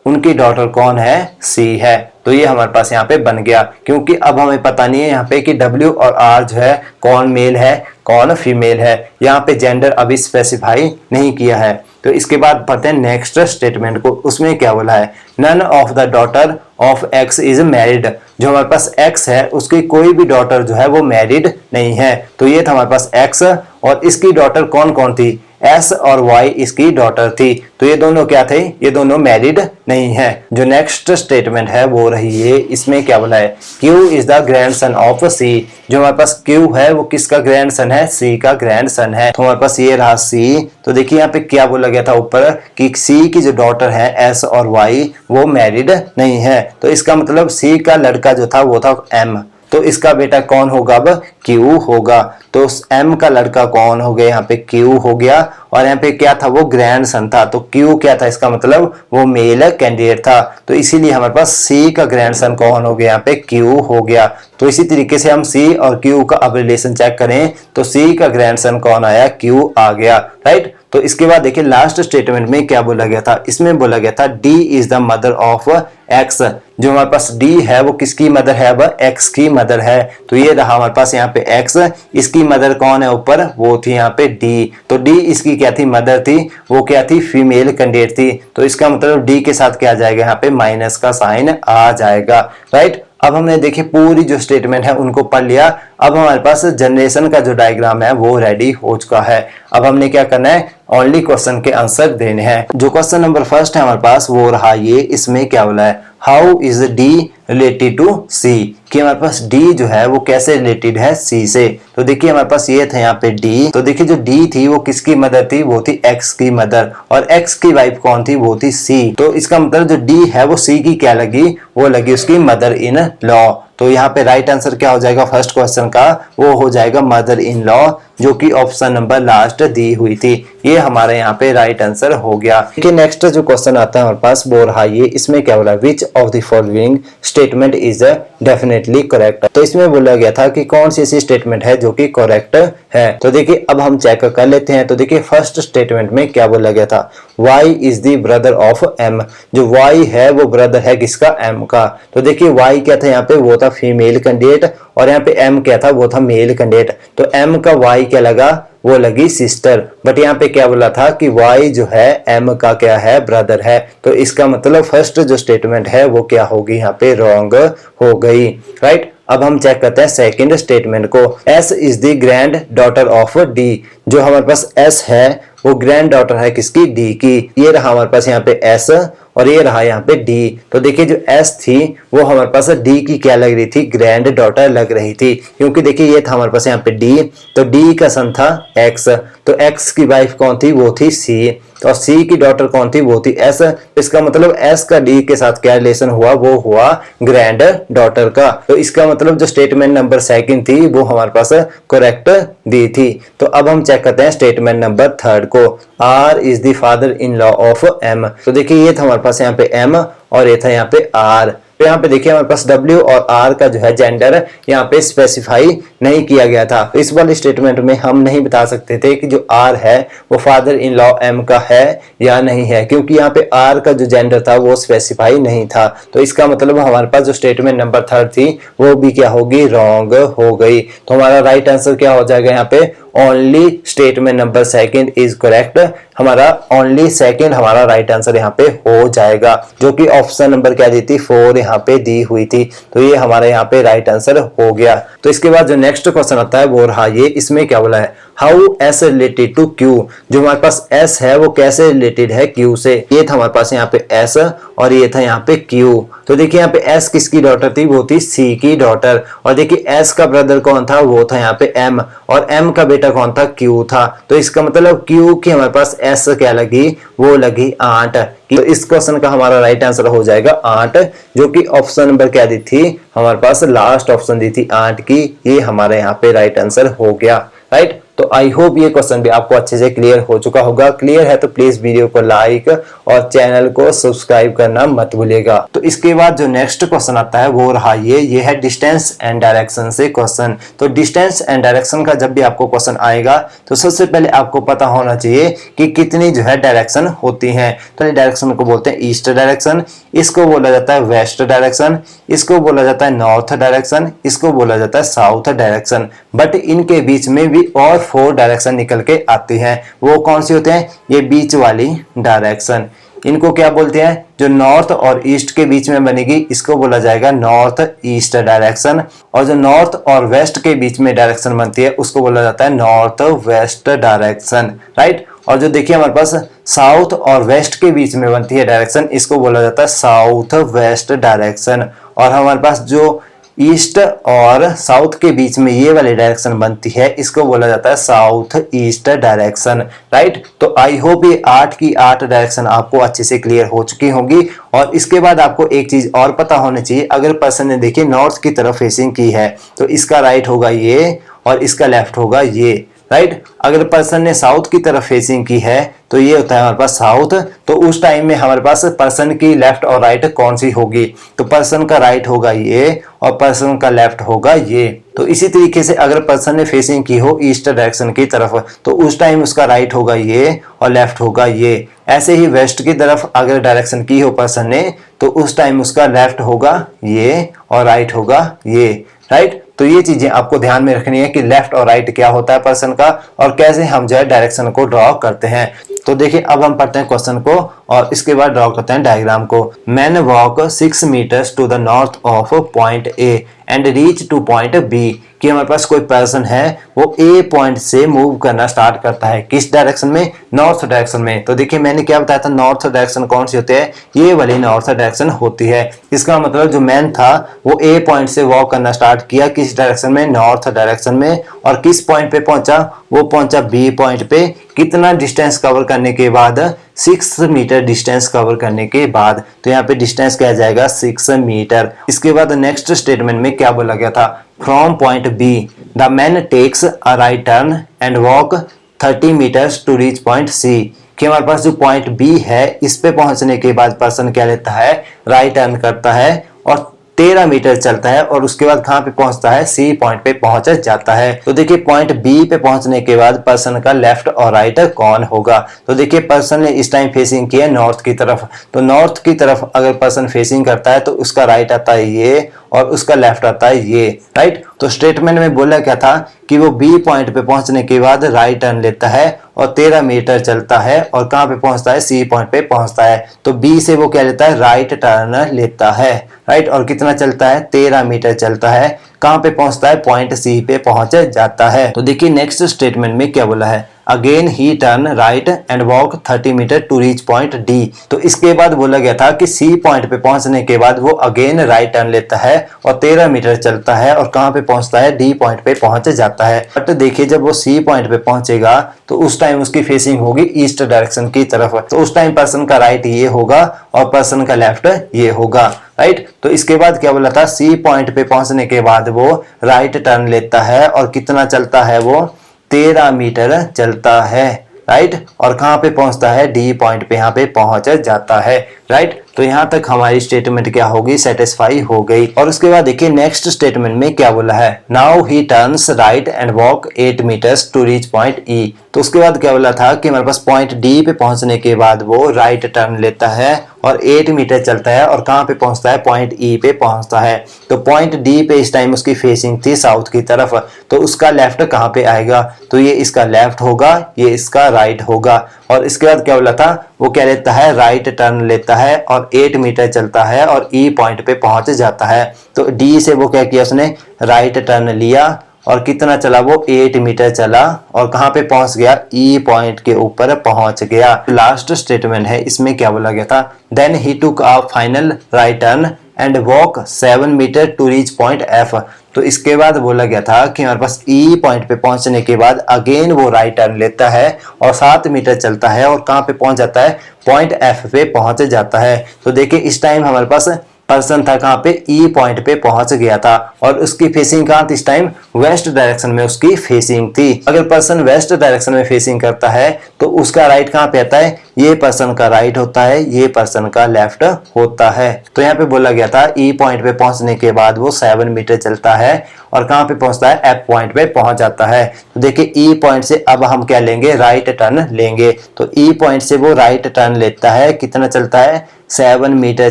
उनकी डॉटर कौन है, C है। तो ये हमारे पास यहाँ पे बन गया, क्योंकि अब हमें पता नहीं है यहाँ पे कि W और R जो है कौन मेल है कौन फीमेल है। यहाँ पे जेंडर अभी स्पेसिफाई नहीं किया है। तो इसके बाद पढ़ते हैं नेक्स्ट स्टेटमेंट को। उसमें क्या बोला है, none of the daughter of X is married. जो हमारे पास एक्स है उसकी कोई भी डॉटर जो है वो मैरिड नहीं है। तो ये था हमारे पास एक्स और इसकी डॉटर कौन कौन थी, एस और वाई इसकी डॉटर थी। तो ये दोनों क्या थे, ये दोनों मैरिड नहीं है। जो नेक्स्ट स्टेटमेंट है वो रही है, इसमें क्या बोला है, Q is the grandson of C. जो हमारे पास क्यू है वो किसका ग्रैंडसन है, सी का ग्रैंडसन है। तो हमारे पास ये रहा सी। तो देखिए यहाँ पे क्या बोला गया था ऊपर कि सी की जो डॉटर है एस और वाई वो मैरिड नहीं है। तो इसका मतलब सी का लड़का जो था वो था एम, तो इसका बेटा कौन होगा, अब क्यू होगा। तो एम का लड़का कौन हो गया, यहाँ पे क्यू हो गया। और यहाँ पे क्या था, वो ग्रैंडसन था। तो क्यू क्या था, इसका मतलब वो मेल कैंडिडेट था। तो इसीलिए हमारे पास सी का ग्रैंडसन कौन हो गया, यहाँ पे क्यू हो गया। तो इसी तरीके से हम सी और क्यू का अब रिलेशन चेक करें तो सी का ग्रैंडसन कौन आया, क्यू आ गया, राइट। तो इसके बाद देखिए लास्ट स्टेटमेंट में क्या बोला गया था, इसमें बोला गया था D is the mother of x. जो हमारे पास डी है वो किसकी मदर है, अब एक्स की मदर है। तो ये रहा हमारे पास यहाँ पे एक्स, इसकी मदर कौन है ऊपर, वो थी यहाँ पे डी। तो डी इसकी क्या थी, मदर थी, वो क्या थी, फीमेल कैंडिडेट थी। तो इसका मतलब डी के साथ क्या आ जाएगा, यहाँ पे माइनस का साइन आ जाएगा, राइट। अब हमने देखिए पूरी जो स्टेटमेंट है उनको पढ़ लिया। अब हमारे पास जनरेशन का जो डायग्राम है वो रेडी हो चुका है। अब हमने क्या करना है, ओनली क्वेश्चन के आंसर देने हैं। जो क्वेश्चन नंबर फर्स्ट है हमारे पास वो रहा ये, इसमें क्या बोला है, how is D related to C, कि हमारे पास डी जो है वो कैसे रिलेटेड है सी से। तो देखिए हमारे पास ये था यहाँ पे डी। तो देखिए जो डी थी वो किसकी मदर थी, वो थी एक्स की मदर, और एक्स की वाइफ कौन थी, वो थी सी। तो इसका मतलब जो डी है वो सी की क्या लगी, वो लगी उसकी मदर इन लॉ। तो यहाँ पे राइट आंसर क्या हो जाएगा फर्स्ट क्वेश्चन का, वो हो जाएगा मदर इन लॉ, जो कि ऑप्शन नंबर लास्ट दी हुई थी। ये हमारे यहाँ पे राइट आंसर हो गया। देखिए नेक्स्ट जो क्वेश्चन आता है हमारे पास वो रहा ये, इसमें क्या बोला, विच of the following statement is definitely correct. तो इसमें बोला गया था कि कौन सी ऐसी स्टेटमेंट है जो कि करेक्ट है। तो देखिए अब हम चेक कर लेते हैं। तो देखिए फर्स्ट स्टेटमेंट में क्या बोला गया था, y is the brother of m। जो y है वो ब्रदर है किसका, m का। तो देखिए y क्या था यहाँ पे, वो था फीमेल कैंडिडेट, और यहाँ पे m क्या था, वो था मेल कैंडिडेट। तो m का y क्या लगा, वो लगी सिस्टर। बट यहाँ पे क्या बोला था कि y जो है m का क्या है, ब्रदर है। तो इसका मतलब फर्स्ट जो स्टेटमेंट है वो क्या होगी, यहाँ पे रॉन्ग हो गई, राइट। अब हम चेक करते हैं सेकंड स्टेटमेंट को, s is the grand daughter of d। जो हमारे पास s है वो ग्रैंड डॉटर है किसकी, d की। ये रहा हमारे पास यहाँ पे s और ये रहा यहाँ पे d। तो देखिए जो s थी वो हमारे पास d की क्या लग रही थी, ग्रैंड डॉटर लग रही थी, क्योंकि देखिए ये था हमारे पास यहाँ पे d, तो d का सन था x। तो x की वाइफ कौन थी, वो थी c, और c की डॉटर कौन थी, वो थी s। इसका मतलब s का d के साथ क्या रिलेशन हुआ, वो हुआ ग्रैंड डॉटर का। तो इसका मतलब जो स्टेटमेंट नंबर सेकंड थी वो हमारे पास करेक्ट दी थी। तो अब हम चेक करते हैं स्टेटमेंट नंबर थर्ड को, r is the father in law of m। तो देखिए ये था हमारे पास यहाँ पे m और ये था यहाँ पे r। तो यहाँ पे देखिए हमारे पास W और R का जो है जेंडर यहाँ पे स्पेसिफाई नहीं किया गया था। तो इस वाले स्टेटमेंट में हम नहीं बता सकते थे कि जो R है वो फादर इन लॉ M का है या नहीं है, क्योंकि यहाँ पे R का जो जेंडर था वो स्पेसिफाई नहीं था। तो इसका मतलब हमारे पास जो स्टेटमेंट नंबर थर्ड थी वो भी क्या होगी, रॉन्ग हो गई। तो हमारा राइट आंसर क्या हो जाएगा यहाँ पे, only statement number second is correct. हमारा ओनली सेकंड हमारा राइट आंसर यहाँ पे हो जाएगा, जो कि ऑप्शन नंबर क्या दी थी, 4 यहाँ पे दी हुई थी। तो ये हमारा यहाँ पे राइट आंसर हो गया। तो इसके बाद जो नेक्स्ट क्वेश्चन आता है वो रहा ये, इसमें क्या बोला है, how S related to Q. जो हमारे पास एस है वो कैसे रिलेटेड है क्यू से। ये था हमारे पास यहाँ पे एस और ये था यहाँ पे क्यू। तो देखिए यहाँ पे एस किसकी डॉटर थी, वो थी सी की डॉटर, और देखिए एस का ब्रदर कौन था, वो था यहाँ पे एम, और एम का बेटा कौन था, क्यू था। तो इसका मतलब क्यू की हमारे पास एस क्या लगी, वो लगी 8। तो इस क्वेश्चन का हमारा राइट आंसर हो जाएगा 8, जो कि ऑप्शन नंबर क्या दी थी, हमारे पास लास्ट ऑप्शन दी थी 8 की। ये हमारे यहाँ पे राइट आंसर हो गया, राइट। तो आई होप ये क्वेश्चन भी आपको अच्छे से क्लियर हो चुका होगा। क्लियर है तो प्लीज वीडियो को लाइक और चैनल को सब्सक्राइब करना मत भूलिएगा। तो इसके बाद जो नेक्स्ट क्वेश्चन आता है वो रहा ये है डिस्टेंस एंड डायरेक्शन से क्वेश्चन। तो डिस्टेंस एंड डायरेक्शन का जब भी आपको क्वेश्चन आएगा तो सबसे पहले आपको पता होना चाहिए कि कितनी जो है डायरेक्शन होती है। तो डायरेक्शन को बोलते हैं ईस्ट डायरेक्शन, इसको बोला जाता है वेस्ट डायरेक्शन, इसको बोला जाता है नॉर्थ डायरेक्शन, इसको बोला जाता है साउथ डायरेक्शन। बट इनके बीच में भी और 4 डायरेक्शन निकल के आती हैं। वो कौन सी होते हैं? ये बीच वाली डायरेक्शन। इनको क्या बोलते हैं? जो नॉर्थ और ईस्ट के बीच में बनेगी इसको बोला जाएगा नॉर्थ ईस्ट डायरेक्शन, और जो नॉर्थ और वेस्ट के बीच में डायरेक्शन बनती है उसको बोला जाता है नॉर्थ वेस्ट डायरेक्शन, राइट। और जो देखिए हमारे पास साउथ और वेस्ट के बीच में बनती है डायरेक्शन, इसको बोला जाता है साउथ वेस्ट डायरेक्शन। और हमारे पास जो ईस्ट और साउथ के बीच में ये वाली डायरेक्शन बनती है इसको बोला जाता है साउथ ईस्ट डायरेक्शन, राइट। तो आई होप ये 8 की 8 डायरेक्शन आपको अच्छे से क्लियर हो चुकी होंगी। और इसके बाद आपको एक चीज और पता होनी चाहिए, अगर पर्सन ने देखिए नॉर्थ की तरफ फेसिंग की है तो इसका राइट होगा ये और इसका लेफ्ट होगा ये, राइट। अगर पर्सन ने साउथ की तरफ फेसिंग की है तो ये होता है हमारे पास साउथ। तो उस टाइम में हमारे पास पर्सन की लेफ्ट और राइट कौन सी होगी? तो पर्सन का राइट होगा ये और पर्सन का लेफ्ट होगा ये। तो इसी तरीके से अगर पर्सन ने फेसिंग की हो ईस्ट डायरेक्शन की तरफ तो उस टाइम उसका राइट होगा ये और लेफ्ट होगा ये। ऐसे ही वेस्ट की तरफ अगर डायरेक्शन की हो पर्सन ने तो उस टाइम उसका लेफ्ट होगा ये और राइट होगा ये, राइट। तो ये चीजें आपको ध्यान में रखनी है कि लेफ्ट और राइट क्या होता है पर्सन का और कैसे हम जो है डायरेक्शन को ड्रॉ करते हैं। तो देखिए अब हम पढ़ते हैं क्वेश्चन को और इसके बाद ड्रॉ करते हैं डायग्राम को। Man walk 6 metres to the north of point A and reach to point B, कि हमारे पास कोई पर्सन है वो ए पॉइंट से मूव करना स्टार्ट करता है, किस डायरेक्शन में? नॉर्थ डायरेक्शन में। तो देखिए मैंने क्या बताया था, नॉर्थ डायरेक्शन कौन सी होती है? ये वाली नॉर्थ डायरेक्शन होती है। इसका मतलब जो मैन था वो ए पॉइंट से वॉक करना स्टार्ट किया, किस डायरेक्शन में? नॉर्थ डायरेक्शन में। और किस पॉइंट पे पहुंचा? वो पहुंचा बी पॉइंट पे। कितना डिस्टेंस कवर करने के बाद? 6 मीटर डिस्टेंस कवर करने के बाद। तो यहाँ पे डिस्टेंस क्या आ जाएगा? 6 मीटर। इसके बाद नेक्स्ट स्टेटमेंट में क्या बोला गया था? From point B the man takes a right turn and walk 30 metres to reach point C, कि हमारे पास जो पॉइंट बी है इस पे पहुंचने के बाद पर्सन क्या लेता है? राइट टर्न करता है और 13 मीटर चलता है और उसके बाद कहां पे पहुंचता है? सी पॉइंट पे पहुंच जाता है। तो देखिए पॉइंट बी पे पहुंचने के बाद पर्सन का लेफ्ट और राइट कौन होगा? तो देखिए पर्सन ने इस टाइम फेसिंग किया नॉर्थ की तरफ, तो नॉर्थ की तरफ अगर पर्सन फेसिंग करता है तो उसका राइट आता है ये और उसका लेफ्ट आता है ये, राइट। तो स्टेटमेंट में बोला क्या था कि वो बी पॉइंट पे पहुंचने के बाद राइट टर्न लेता है और 13 मीटर चलता है और कहां पे पहुंचता है? सी पॉइंट पे पहुंचता है। तो बी से वो क्या लेता है? राइट टर्न लेता है, राइट। और कितना चलता है? 13 मीटर चलता है। कहां पे पहुंचता है? पॉइंट सी पे पहुंच जाता है। तो देखिए नेक्स्ट स्टेटमेंट में क्या बोला है? Again he turn right and walk 30 metre to reach point D. तो इसके बाद बोला गया था कि सी पॉइंट पे पहुंचने के बाद वो अगेन राइट टर्न लेता है और 13 मीटर चलता है और कहां पे पहुंचता है? डी पॉइंट पे पहुंच जाता है। बट देखिए जब वो सी पॉइंट पे पहुंचेगा तो उस टाइम उसकी फेसिंग होगी ईस्ट डायरेक्शन की तरफ। तो उस टाइम पर्सन का राइट ये होगा और पर्सन का लेफ्ट ये होगा, राइट। तो इसके बाद क्या बोला था? सी पॉइंट पे पहुंचने के बाद वो राइट टर्न लेता है और कितना चलता है? वो 13 मीटर चलता है, राइट। और कहां पे पहुंचता है? डी पॉइंट पे यहाँ पे पहुंच जाता है, राइट। तो यहां तक हमारी स्टेटमेंट क्या होगी? सेटिस्फाई हो गई। और उसके बाद देखिए नेक्स्ट स्टेटमेंट में क्या बोला है? Now he turns right and walk 8 metres to reach point E. तो उसके बाद क्या बोला था कि हमारे पास पॉइंट डी पे पहुंचने के बाद वो राइट टर्न लेता है और 8 मीटर चलता है और कहां पे पहुंचता है? पॉइंट ई पे पहुंचता है। तो पॉइंट डी पे इस टाइम उसकी फेसिंग थी साउथ की तरफ, तो उसका लेफ्ट कहां पे आएगा? तो ये इसका लेफ्ट होगा, ये इसका राइट होगा। और इसके बाद क्या बोला था? वो क्या लेता है? राइट टर्न लेता है और 8 मीटर चलता है और ई पॉइंट पे पहुंच जाता है। तो डी से वो क्या किया? उसने राइट टर्न लिया और कितना चला? वो 8 मीटर चला और कहां पे पहुंच गया? ई पॉइंट के ऊपर पहुंच गया। लास्ट स्टेटमेंट है, इसमें क्या बोला गया था? Then he took a final right turn and walk 7 metre to reach point F. तो इसके बाद बोला गया था कि हमारे पास ई पॉइंट पे पहुंचने के बाद अगेन वो राइट टर्न लेता है और 7 मीटर चलता है और कहां पे पहुंच जाता है? पॉइंट एफ पे पहुंच जाता है। तो देखिए इस टाइम हमारे पास पर्सन था कहां पे? ई पॉइंट पे पहुंच गया था और उसकी फेसिंग कहां थी इस टाइम? वेस्ट डायरेक्शन में उसकी फेसिंग थी। अगर पर्सन वेस्ट डायरेक्शन में फेसिंग करता है तो उसका राइट कहां पे आता है? ये पर्सन का राइट होता है, ये पर्सन का लेफ्ट होता है। तो यहाँ पे बोला गया था ई पॉइंट पे पहुंचने के बाद वो 7 मीटर चलता है और कहां पे पहुंचता है? एफ पॉइंट पे पहुंच जाता है। तो देखिए ई पॉइंट से अब हम क्या लेंगे? राइट टर्न लेंगे। तो ई पॉइंट से वो राइट टर्न लेता है, कितना चलता है? 7 मीटर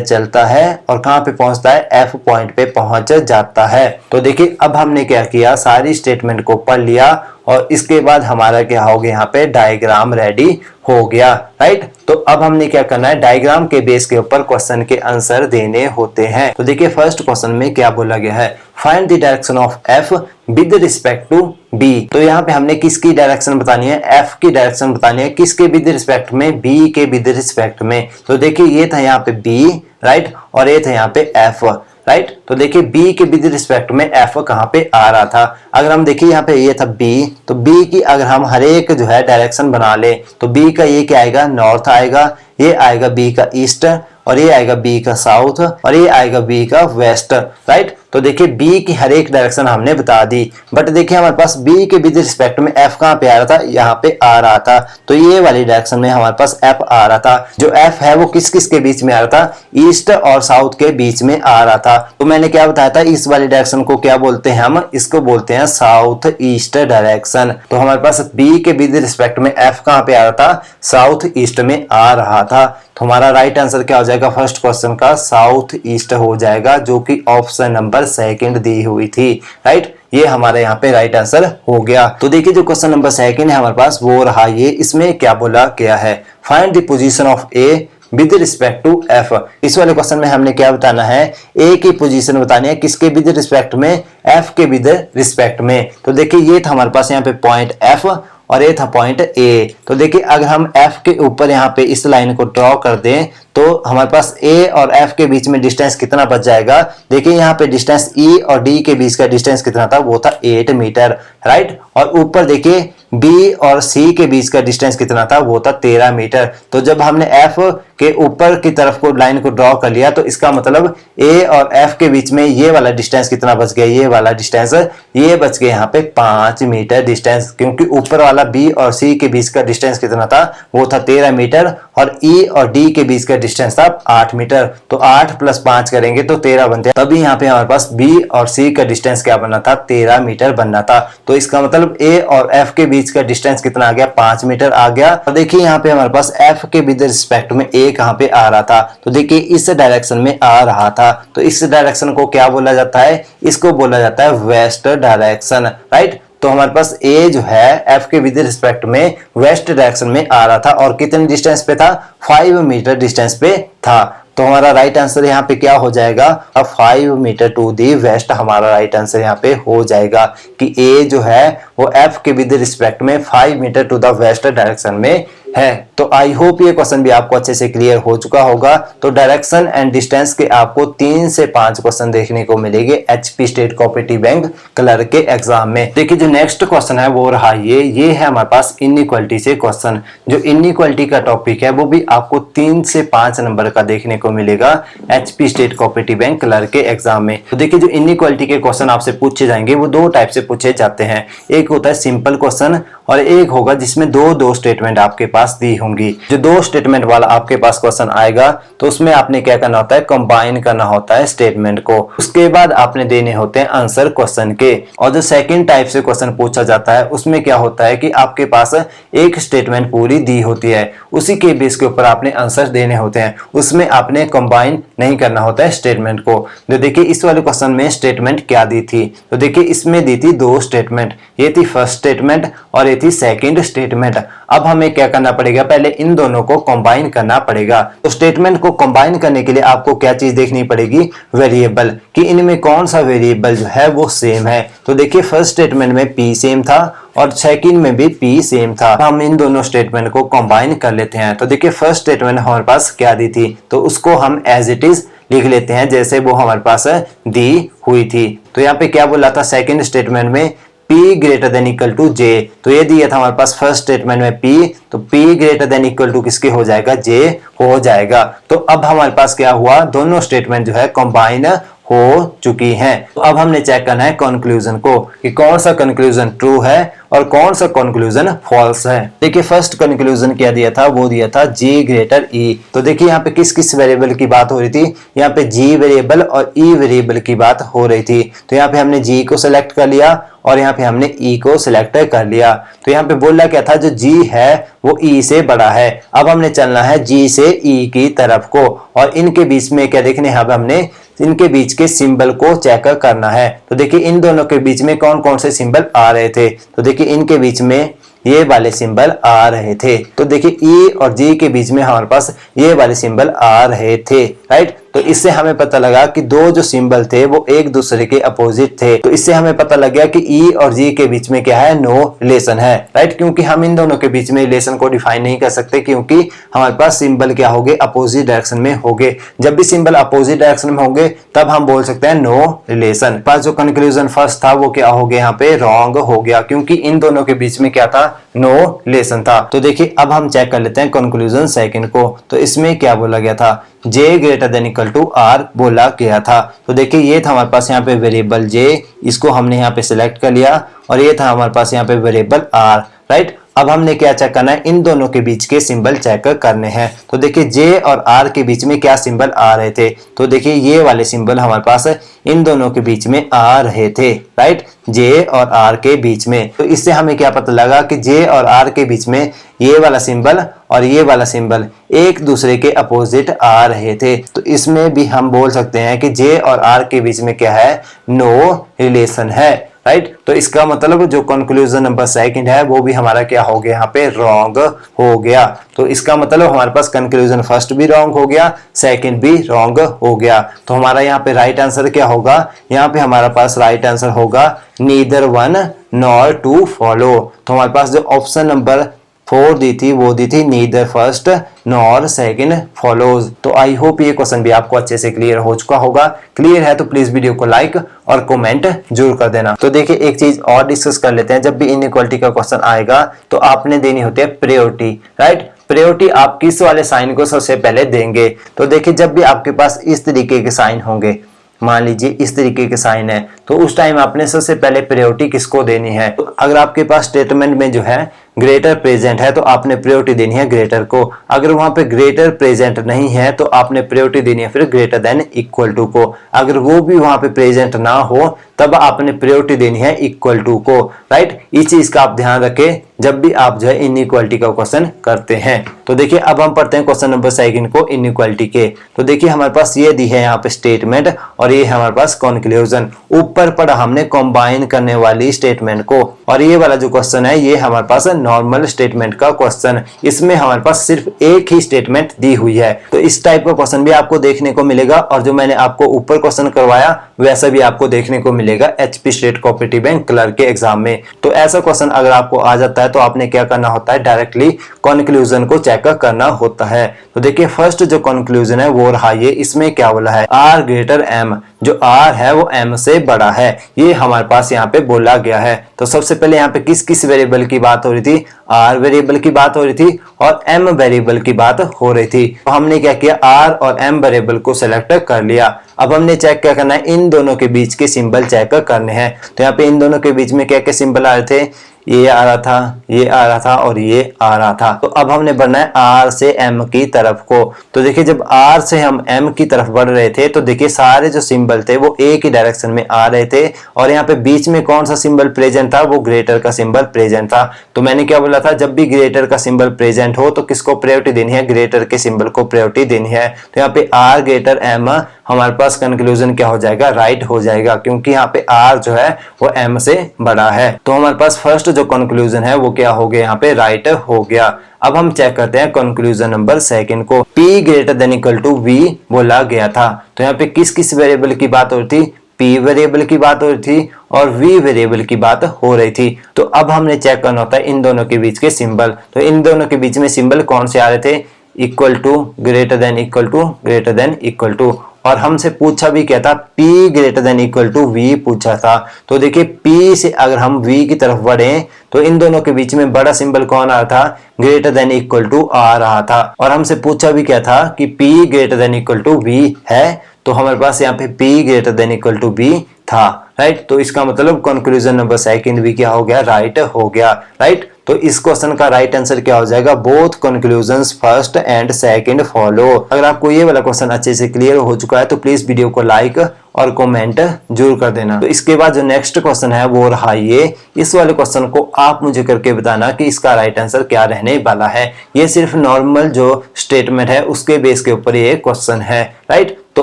चलता है और कहां पे पहुंचता है? एफ पॉइंट पे पहुंच जाता है। तो देखिए अब हमने क्या किया? सारी स्टेटमेंट को पढ़ लिया और इसके बाद हमारा क्या हो गया, यहाँ पे डायग्राम रेडी हो गया। राइट, तो अब हमने क्या करना है, डायग्राम के बेस के ऊपर क्वेश्चन के आंसर देने होते हैं। तो देखिए फर्स्ट क्वेश्चन में क्या बोला गया है, find the direction of F with respect to B. तो यहाँ पे हमने किसकी डायरेक्शन बतानी है, एफ की डायरेक्शन बतानी है, किसके विद रिस्पेक्ट में, बी के विद रिस्पेक्ट में। तो देखिए ये था यहाँ पे बी, राइट, और ये था यहाँ पे एफ, राइट। तो देखिए बी के विद रिस्पेक्ट में एफ कहाँ पे आ रहा था। अगर हम देखिए यहाँ पे ये था बी, तो बी की अगर हम हर एक जो है डायरेक्शन बना ले तो बी का ये क्या आएगा, नॉर्थ आएगा, ये आएगा बी का ईस्ट, और ये आएगा बी का साउथ, और ये आएगा बी का वेस्ट। राइट, तो देखिए बी की हर एक डायरेक्शन हमने बता दी, बट देखिए हमारे पास बी के विद रिस्पेक्ट में एफ कहाँ पे आ रहा था, यहाँ पे आ रहा था। तो ये वाली डायरेक्शन में हमारे पास एफ आ रहा था। जो एफ है वो किस किस के बीच में आ रहा था, ईस्ट और साउथ के बीच में आ रहा था। तो मैंने क्या बताया था, इस वाली डायरेक्शन को क्या बोलते हैं, हम इसको बोलते हैं साउथ ईस्ट डायरेक्शन। तो हमारे पास बी के विद रिस्पेक्ट में एफ कहाँ पे आ रहा था, साउथ ईस्ट में आ रहा था। तो हमारा राइट आंसर क्या हो जाएगा, फर्स्ट क्वेश्चन का साउथ ईस्ट हो जाएगा, जो कि ऑप्शन नंबर सेकंड दी हुई थी। राइट, ये हमारे यहाँ पे राइट आंसर हो गया। तो देखिए जो क्वेश्चन नंबर सेकंड है हमारे पास वो रहा ये, इसमें क्या बोला गया है, find the position of A with respect to F. इस वाले क्वेश्चन में हमने क्या बताना है, ए की पोजीशन बतानी है, किसके विद रिस्पेक्ट में, एफ के विद रिस्पेक्ट में। तो देखिए ये था हमारे पास यहाँ पे पॉइंट एफ और ये था पॉइंट ए। तो देखिए अगर हम एफ के ऊपर यहाँ पे इस लाइन को ड्रॉ कर दें तो हमारे पास ए और एफ के बीच में डिस्टेंस कितना बच जाएगा। देखिए यहाँ पे डिस्टेंस ई और डी के बीच का डिस्टेंस कितना था, वो था 8 मीटर। राइट, और ऊपर देखिए बी और सी के बीच का डिस्टेंस कितना था, वो था 13 मीटर। तो जब हमने एफ के ऊपर की तरफ को लाइन को ड्रॉ कर लिया तो इसका मतलब ए और एफ के बीच में ये वाला डिस्टेंस कितना बच गया, ये वाला डिस्टेंस ये बच गया यहाँ पे 5 मीटर डिस्टेंस, क्योंकि ऊपर वाला बी और सी के बीच का डिस्टेंस कितना था, वो था 13 मीटर, और ई और डी के बीच का डिस्टेंस था 8 मीटर। तो 8 + 5 करेंगे तो 13 बनते हैं। तभी यहाँ पे हमारे पास बी और सी का डिस्टेंस क्या बनना था, 13 मीटर बनना था। तो इसका मतलब ए और एफ के बीच का डिस्टेंस कितना आ गया, 5 मीटर आ गया। और देखिए यहाँ पे हमारे पास एफ के विद रिस्पेक्ट में ए कहाँ पे आ रहा था, तो देखिए इस डायरेक्शन में आ रहा था। तो इस डायरेक्शन को क्या बोला जाता है, इसको बोला जाता है वेस्ट डायरेक्शन। राइट, तो हमारे पास ए जो है एफ के विद रिस्पेक्ट में वेस्ट डायरेक्शन में आ रहा था, और कितने डिस्टेंस पे था, 5 मीटर डिस्टेंस पे था। तो हमारा राइट आंसर यहाँ पे क्या हो जाएगा, 5 मीटर टू दी वेस्ट हमारा राइट आंसर यहाँ पे हो जाएगा कि ए जो है वो एफ के विद रिस्पेक्ट में 5 metre to the west direction में है। तो आई होप ये क्वेश्चन भी आपको अच्छे से क्लियर हो चुका होगा। तो डायरेक्शन एंड डिस्टेंस के आपको 3 से 5 क्वेश्चन देखने को मिलेंगे HP state cooperative bank clerk के एग्जाम में। देखिए जो नेक्स्ट क्वेश्चन है वो रहा ये है हमारे पास इनइक्वालिटी से क्वेश्चन। जो इनइक्वालिटी का टॉपिक है वो भी आपको 3 से 5 नंबर का देखने को मिलेगा HP state cooperative bank clerk के एग्जाम में। तो देखिए जो इनइक्वालिटी के क्वेश्चन आपसे पूछे जाएंगे वो 2 टाइप से पूछे जाते हैं। एक होता है सिंपल क्वेश्चन और एक होगा जिसमें दो स्टेटमेंट आपके पास दी होंगी। जो 2 स्टेटमेंट वाला आपके पास क्वेश्चन आएगा तो उसमें आपने क्या करना होता है, कंबाइन करना होता है स्टेटमेंट को, उसके बाद आपने देने होते हैं आंसर क्वेश्चन के। और जो सेकंड टाइप से क्वेश्चन पूछा जाता है उसमें क्या होता है कि आपके पास एक स्टेटमेंट पूरी दी होती है, उसी के बेस के ऊपर आपने आंसर देने होते हैं, उसमें आपने कंबाइन नहीं करना होता है स्टेटमेंट को। तो देखिए इस वाले क्वेश्चन में स्टेटमेंट क्या दी थी, तो देखिए इसमें दी थी 2 स्टेटमेंट, ये थी फर्स्ट स्टेटमेंट और ये थी सेकंड स्टेटमेंट। अब हमें क्या करना पड़ेगा, पहले इन दोनों को कंबाइन करना पड़ेगा। तो स्टेटमेंट को कंबाइन करने के लिए आपको क्या चीज देखनी पड़ेगी, वेरिएबल, कि इनमें कौन सा वेरिएबल जो है वो सेम है। तो देखिए फर्स्ट स्टेटमेंट में p सेम था और सेकंड में भी p सेम था। हम इन दोनों स्टेटमेंट को कंबाइन कर लेते हैं। तो देखिए फर्स्ट स्टेटमेंट हमारे पास क्या दी थी, तो उसको हम एज इट इज लिख लेते हैं जैसे वो हमारे पास दी हुई थी। तो यहाँ पे क्या बोला था सेकंड स्टेटमेंट में, p greater than equal to j। तो ये दिया था हमारे पास फर्स्ट स्टेटमेंट में p, तो p greater than equal to किसके हो जाएगा, j हो जाएगा। तो अब हमारे पास क्या हुआ, दोनों स्टेटमेंट जो है कंबाइन हो चुकी हैं। तो अब हमने चेक करना है कंक्लूजन को कि कौन सा कंक्लूजन ट्रू है और कौन सा कंक्लूजन फॉल्स है। देखिए फर्स्ट कंक्लूजन क्या दिया था, वो दिया था g ग्रेटर e। तो देखिए यहाँ पे किस किस वेरिएबल की बात हो रही थी, यहाँ पे g वेरिएबल और e वेरिएबल की बात हो रही थी। तो यहाँ पे हमने g को सिलेक्ट कर लिया और यहाँ पे हमने e को सिलेक्ट कर लिया। तो यहाँ पे बोला क्या था, जो g है वो e से बड़ा है। अब हमने चलना है g से e की तरफ को और इनके बीच में क्या देखने, अब हमने इनके बीच के सिंबल को चेक करना है। तो देखिए इन दोनों के बीच में कौन कौन से सिंबल आ रहे थे। तो देखिए इनके बीच में ये वाले सिंबल आ रहे थे। तो देखिए ई और जी के बीच में हमारे पास ये वाले सिंबल आ रहे थे, राइट। तो इससे हमें पता लगा कि दो जो सिंबल थे वो एक दूसरे के अपोजिट थे। तो इससे हमें पता लग गया कि ई और जी के बीच में क्या है, नो रिलेशन है, राइट। क्योंकि हम इन दोनों के बीच में रिलेशन को डिफाइन नहीं कर सकते, क्योंकि हमारे पास सिंबल क्या होंगे, अपोजिट डायरेक्शन में होंगे। जब भी सिंबल अपोजिट डायरेक्शन में होंगे तब हम बोल सकते हैं नो रिलेशन। पास जो कंक्लूजन फर्स्ट था वो क्या हो गया, यहाँ पे रॉन्ग हो गया, क्योंकि इन दोनों के बीच में क्या था, नो रिलेशन था। तो देखिए अब हम चेक कर लेते हैं कंक्लूजन सेकंड को। तो इसमें क्या बोला गया था, j greater than equal to r बोला गया था। तो देखिए ये था हमारे पास यहाँ पे वेरिएबल j, इसको हमने यहाँ पे सिलेक्ट कर लिया, और ये था हमारे पास यहाँ पे वेरिएबल r, राइट। अब हमने क्या चेक करना है, इन दोनों के बीच के सिंबल चेक करने हैं। तो देखिए j और r के बीच में क्या सिंबल आ रहे थे। तो देखिए ये वाले सिंबल हमारे पास इन दोनों के बीच में आ रहे थे, राइट, j और r के बीच में। तो इससे हमें क्या पता लगा कि j और r के बीच में ये वाला सिंबल और ये वाला सिंबल एक दूसरे के अपोजिट आ रहे थे। तो इसमें भी हम बोल सकते हैं कि j और r के बीच में क्या है, नो रिलेशन है, राइट। तो इसका मतलब जो कंक्लूजन नंबर सेकंड है वो भी हमारा क्या हो गया, यहाँ पे रॉन्ग हो गया। तो इसका मतलब हमारे पास कंक्लूजन फर्स्ट भी रॉन्ग हो गया, सेकंड भी रॉन्ग हो गया। तो हमारा यहाँ पे राइट आंसर क्या होगा, यहाँ पे हमारा पास राइट आंसर होगा neither one nor two follow. तो हमारे पास जो ऑप्शन नंबर 4 दी थी वो दी थी neither first nor second follows. तो आई होप ये क्वेश्चन भी आपको अच्छे से क्लियर हो चुका होगा। क्लियर है तो प्लीज वीडियो को लाइक और कमेंट जरूर कर देना। तो देखिए एक चीज और डिस्कस कर लेते हैं, जब भी इनइक्वालिटी का क्वेश्चन आएगा तो आपने देनी होती है प्रायोरिटी, राइट। प्रायोरिटी आप किस वाले साइन को सबसे पहले देंगे। तो देखिए जब भी आपके पास इस तरीके के साइन होंगे, मान लीजिए इस तरीके के साइन है, तो उस टाइम आपने सबसे पहले प्रायोरिटी किसको देनी है। तो अगर आपके पास स्टेटमेंट में जो है ग्रेटर प्रेजेंट है तो आपने प्रायोरिटी देनी है ग्रेटर को। अगर वहां पे ग्रेटर प्रेजेंट नहीं है तो आपने प्रायोरिटी देनी है फिर ग्रेटर देन इक्वल टू को। अगर वो भी वहां पे प्रेजेंट ना हो तब आपने प्रायोरिटी देनी है इक्वल टू को, राइट। इस चीज का आप ध्यान रखें जब भी आप जो है इनइक्वालिटी का क्वेश्चन करते हैं। तो देखिए अब हम पढ़ते हैं क्वेश्चन नंबर सेकंड को इनइक्वालिटी के। तो देखिए हमारे पास ये दी है यहाँ पे स्टेटमेंट और ये हमारे पास कंक्लूजन। ऊपर पढ़ा हमने कंबाइन करने वाली स्टेटमेंट को, और ये वाला जो क्वेश्चन है ये हमारे पास नॉर्मल स्टेटमेंट का क्वेश्चन। इसमें हमारे पास सिर्फ एक ही स्टेटमेंट दी हुई है। तो इस टाइप का क्वेश्चन भी आपको देखने को मिलेगा, और जो मैंने आपको ऊपर क्वेश्चन करवाया वैसा भी आपको देखने को मिलेगा HP state cooperative bank clerk के एग्जाम में। तो ऐसा क्वेश्चन अगर आपको आ जाता है तो आपने क्या करना होता है, डायरेक्टली कंक्लूजन को चेक करना होता है। तो देखिए फर्स्ट जो कंक्लूजन है वो रहा ये, इसमें क्या बोला है, आर ग्रेटर एम, जो आर है वो एम से बड़ा है, ये हमारे पास यहाँ पे बोला गया है। तो सबसे पहले यहाँ पे किस किस वेरिएबल की बात हो रही थी, आर वेरिएबल की बात हो रही थी और एम वेरिएबल की बात हो रही थी। तो हमने क्या किया, आर और एम वेरिएबल को सिलेक्ट कर लिया। अब हमने चेक क्या करना है, इन दोनों के बीच के सिंबल चेक करने हैं। तो यहाँ पे इन दोनों के बीच में क्या क्या सिंबल आ रहे थे, ये आ रहा था, ये आ रहा था और ये आ रहा था। तो अब हमने बढ़ना है आर से एम की तरफ को। तो देखिए जब आर से हम एम की तरफ बढ़ रहे थे तो देखिए सारे जो सिंबल थे वो एक ही डायरेक्शन में आ रहे थे, और यहाँ पे बीच में कौन सा सिंबल प्रेजेंट था, वो ग्रेटर का सिंबल प्रेजेंट था। तो मैंने क्या बोला था, जब भी ग्रेटर का सिंबल प्रेजेंट हो तो किसको प्रायोरिटी देनी है, ग्रेटर के सिंबल को प्रायोरिटी देनी है। तो यहाँ पे आर ग्रेटर एम हमारे पास कंक्लूजन क्या हो जाएगा, राइट हो जाएगा, क्योंकि यहाँ पे आर जो है वो एम से बड़ा है। तो हमारे पास फर्स्ट जो कंक्लूजन है वो क्या हो गया, यहाँ पे राइट हो गया। अब हम चेक करते हैं कंक्लूजन नंबर सेकंड को। P greater than equal to V बोला गया था। तो यहाँ पे किस किस वेरिएबल की बात हो रही थी, P वेरिएबल की बात हो रही थी और V वेरिएबल की बात हो रही थी। तो अब हमने चेक करना होता है इन दोनों के बीच के सिंबल। तो इन दोनों के बीच में सिंबल कौन से आ रहे थे, equal to, greater than equal to, greater than equal to. और हमसे पूछा भी क्या था, P greater than equal to V पूछा था। तो देखिए P से अगर हम V की तरफ बढ़े तो इन दोनों के बीच में बड़ा सिंबल कौन आ रहा था, ग्रेटर देन इक्वल टू आ रहा था। और हमसे पूछा भी क्या था कि P greater than equal to V है, तो हमारे पास यहाँ पे P greater than equal to V था, राइट। तो इसका मतलब कंक्लूजन नंबर सेकंड भी क्या हो गया, राइट हो गया, राइट। तो इस क्वेश्चन का राइट आंसर क्या हो जाएगा, both conclusions first and second follow. अगर आपको ये वाला क्वेश्चन अच्छे से क्लियर हो चुका है तो प्लीज वीडियो को लाइक और कमेंट जरूर कर देना। तो इसके बाद जो नेक्स्ट क्वेश्चन है वो रहा ये। इस वाले क्वेश्चन को आप मुझे करके बताना कि इसका राइट आंसर क्या रहने वाला है। ये सिर्फ नॉर्मल जो स्टेटमेंट है उसके बेस के ऊपर ये क्वेश्चन है, राइट। तो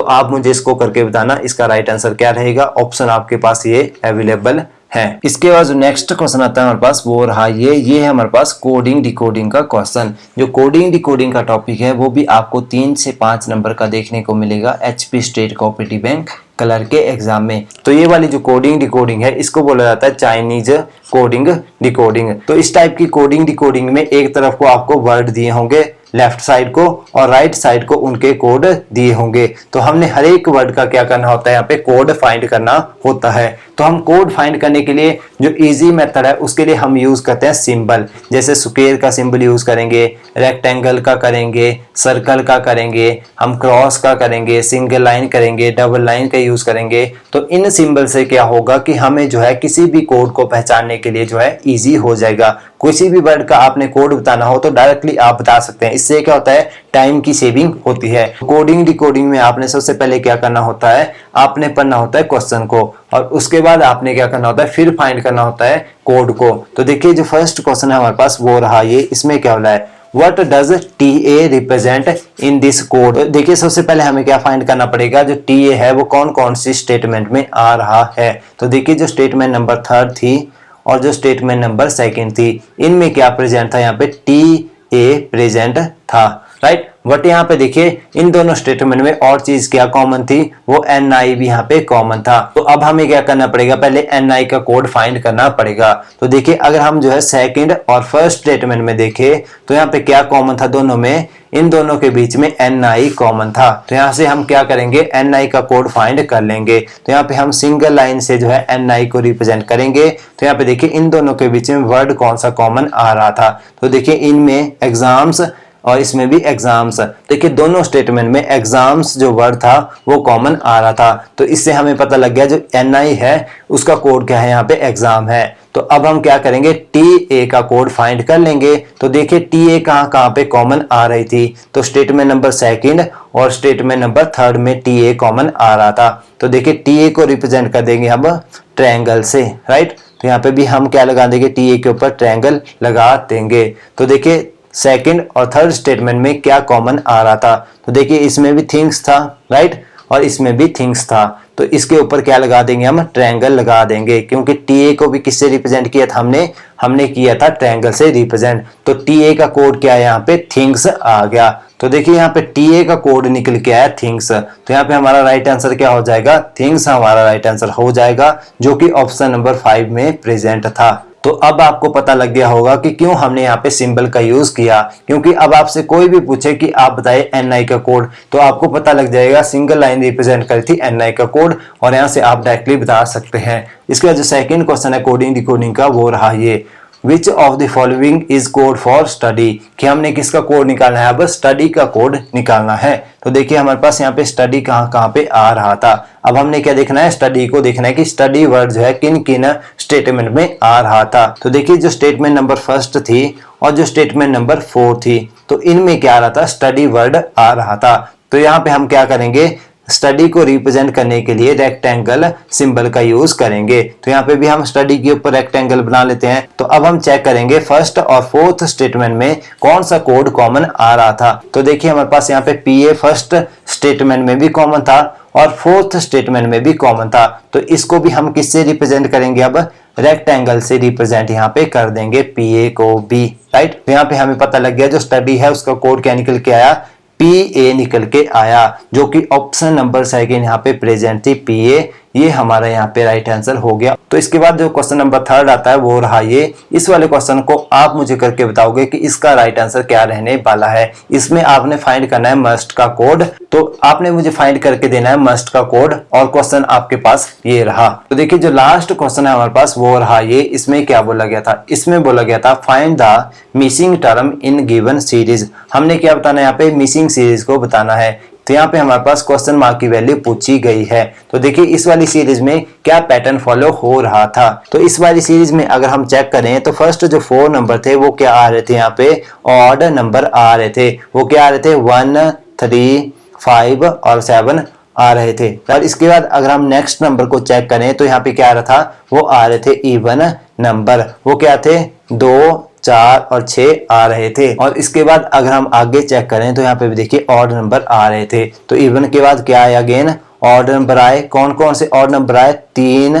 आप मुझे इसको करके बताना इसका राइट आंसर क्या रहेगा। ऑप्शन आपके पास ये अवेलेबल है। इसके बाद जो नेक्स्ट क्वेश्चन आता है हमारे पास वो रहा ये है हमारे पास कोडिंग डिकोडिंग का क्वेश्चन। जो कोडिंग डिकोडिंग का टॉपिक है वो भी आपको 3 से 5 नंबर का देखने को मिलेगा HP state cooperative bank clerk के एग्जाम में। तो ये वाली जो कोडिंग डिकोडिंग है इसको बोला जाता है चाइनीज कोडिंग डिकोडिंग। तो इस टाइप की कोडिंग डिकोडिंग में एक तरफ को आपको वर्ड दिए होंगे लेफ्ट साइड को और राइट साइड को उनके कोड दिए होंगे। तो हमने हर एक वर्ड का क्या करना होता है, यहाँ पे कोड फाइंड करना होता है। तो हम कोड फाइंड करने के लिए जो इजी मेथड है उसके लिए हम यूज करते हैं सिंबल। जैसे स्क्वायर का सिंबल यूज करेंगे, रेक्टेंगल का करेंगे, सर्कल का करेंगे, हम क्रॉस का करेंगे, सिंगल लाइन करेंगे, डबल लाइन का यूज करेंगे। तो इन सिंबल से क्या होगा कि हमें जो है किसी भी कोड को पहचानने के लिए जो है इजी हो जाएगा। किसी भी वर्ड का आपने कोड बताना हो तो डायरेक्टली आप बता सकते हैं। इससे क्या होता है, टाइम की सेविंग होती है। कोडिंग डिकोडिंग में आपने सबसे पहले क्या करना होता है, आपने पढ़ना होता है क्वेश्चन को और उसके बाद आपने क्या करना होता है, फिर फाइंड करना होता है कोड को। तो देखिए जो फर्स्ट क्वेश्चन है हमारे पास वो रहा ये, इसमें क्या हो रहा है, What does TA represent in this code? देखिए सबसे पहले हमें क्या फाइंड करना पड़ेगा, जो TA है वो कौन कौन सी स्टेटमेंट में आ रहा है। तो देखिए जो स्टेटमेंट नंबर 3 थी और जो स्टेटमेंट नंबर 2 थी, इनमें क्या प्रेजेंट था, यहाँ पे TA प्रेजेंट था, राइट। बट यहाँ पे देखिए इन दोनों स्टेटमेंट में और चीज क्या कॉमन थी, वो NI भी यहाँ पे कॉमन था। तो अब हमें क्या करना पड़ेगा, पहले NI का कोड फाइंड करना पड़ेगा। तो देखिए अगर हम जो है सेकंड और फर्स्ट स्टेटमेंट में देखें तो यहाँ पे क्या कॉमन था दोनों में, इन दोनों के बीच में NI कॉमन था। तो यहाँ से हम क्या करेंगे, NI का कोड फाइंड कर लेंगे। तो यहाँ पे हम सिंगल लाइन से जो है NI को रिप्रेजेंट करेंगे। तो यहाँ पे देखिए इन दोनों के बीच में वर्ड कौन सा कॉमन आ रहा था, तो देखिए इनमें एग्जाम्स और इसमें भी एग्जाम्स। देखिए दोनों स्टेटमेंट में एग्जाम्स जो वर्ड था वो कॉमन आ रहा था। तो इससे हमें पता लग गया जो NI है उसका कोड क्या है, यहाँ पे एग्जाम है। तो अब हम क्या करेंगे, TA का कोड फाइंड कर लेंगे। तो देखिए TA कहाँ पे कॉमन आ रही थी, तो स्टेटमेंट नंबर 2 और स्टेटमेंट नंबर 3 में TA कॉमन आ रहा था। तो देखिए TA को रिप्रेजेंट कर देंगे हम ट्रायंगल से, राइट। तो यहाँ पे भी हम क्या लगा देंगे, TA के ऊपर ट्रायंगल लगा देंगे। तो देखिए सेकंड और थर्ड स्टेटमेंट में क्या कॉमन आ रहा था, तो देखिए इसमें भी थिंग्स था, राइट, और इसमें भी थिंग्स था। तो इसके ऊपर क्या लगा देंगे, हम ट्रायंगल लगा देंगे, क्योंकि TA को भी किससे रिप्रेजेंट किया था हमने किया था ट्रायंगल से रिप्रेजेंट। तो TA का कोड क्या है, यहाँ पे थिंग्स आ गया। तो देखिए यहाँ पे TA का कोड निकल के आया थिंग्स। तो यहाँ पे हमारा राइट आंसर क्या हो जाएगा, थिंग्स हमारा राइट आंसर हो जाएगा, जो कि ऑप्शन नंबर 5 में प्रेजेंट था। तो अब आपको पता लग गया होगा कि क्यों हमने यहाँ पे सिंबल का यूज किया, क्योंकि अब आपसे कोई भी पूछे कि आप बताइए NI का कोड, तो आपको पता लग जाएगा सिंगल लाइन रिप्रेजेंट करी थी NI का कोड, और यहाँ से आप डायरेक्टली बता सकते हैं। इसके बाद जो सेकंड क्वेश्चन है कोडिंग डिकोडिंग का वो रहा ये, विच of the following is code for study, कि हमने किसका कोड निकालना है, अब स्टडी का कोड निकालना है। तो देखिए हमारे पास यहाँ पे स्टडी कहाँ पे आ रहा था। अब हमने क्या देखना है, स्टडी को देखना है कि स्टडी वर्ड जो है किन किन स्टेटमेंट में आ रहा था। तो देखिए जो स्टेटमेंट नंबर 1 थी और जो स्टेटमेंट नंबर 4 थी, तो इनमें क्या आ रहा था, स्टडी वर्ड आ रहा था। तो यहाँ पे हम क्या करेंगे, स्टडी को रिप्रेजेंट करने के लिए रेक्टेंगल सिंबल का यूज करेंगे। तो यहाँ पे भी हम स्टडी के ऊपर रेक्टेंगल बना लेते हैं। तो अब हम चेक करेंगे फर्स्ट और फोर्थ स्टेटमेंट में कौन सा कोड कॉमन आ रहा था। तो देखिए हमारे पास यहाँ पे PA फर्स्ट स्टेटमेंट में भी कॉमन था और फोर्थ स्टेटमेंट में भी कॉमन था। तो इसको भी हम किससे रिप्रेजेंट करेंगे, अब रेक्टेंगल से रिप्रेजेंट यहाँ पे कर देंगे PA को भी, राइट। तो यहाँ पे हमें पता लग गया जो स्टडी है उसका कोड क्या निकल के आया, PA निकल के आया, जो कि ऑप्शन नंबर 2 यहाँ पे प्रेजेंट थी PA। ये हमारा यहाँ पे राइट आंसर हो गया। तो इसके बाद जो क्वेश्चन नंबर 3 आता है वो रहा ये। इस वाले क्वेश्चन को आप मुझे करके बताओगे कि इसका राइट आंसर क्या रहने वाला है। इसमें आपने फाइंड करना है मस्ट का कोड। तो आपने मुझे फाइंड करके देना है मस्ट का कोड और क्वेश्चन आपके पास ये रहा। तो देखिए जो लास्ट क्वेश्चन है हमारे पास वो रहा ये। इसमें क्या बोला गया था, इसमें बोला गया था find the missing term in given series. हमने क्या बताना है, यहाँ पे मिसिंग सीरीज को बताना है। तो यहाँ पे हमारे पास क्वेश्चन मार्क की वैल्यू पूछी गई है। तो देखिए इस वाली सीरीज में क्या पैटर्न फॉलो हो रहा था। तो इस वाली सीरीज में अगर हम चेक करें तो फर्स्ट जो 4 नंबर थे वो क्या आ रहे थे, यहाँ पे ऑड नंबर आ रहे थे। वो क्या आ रहे थे, 1, 3, 5 और 7 आ रहे थे। और इसके बाद अगर हम नेक्स्ट नंबर को चेक करें तो यहाँ पे क्या आ रहा था, वो आ रहे थे इवन नंबर। वो क्या थे, 2, 4 और 6 आ रहे थे। और इसके बाद अगर हम आगे चेक करें तो यहाँ पे भी देखिए ऑड नंबर आ रहे थे। तो इवन के बाद क्या आया, अगेन ऑड नंबर आए। कौन कौन से ऑड नंबर आए, 3,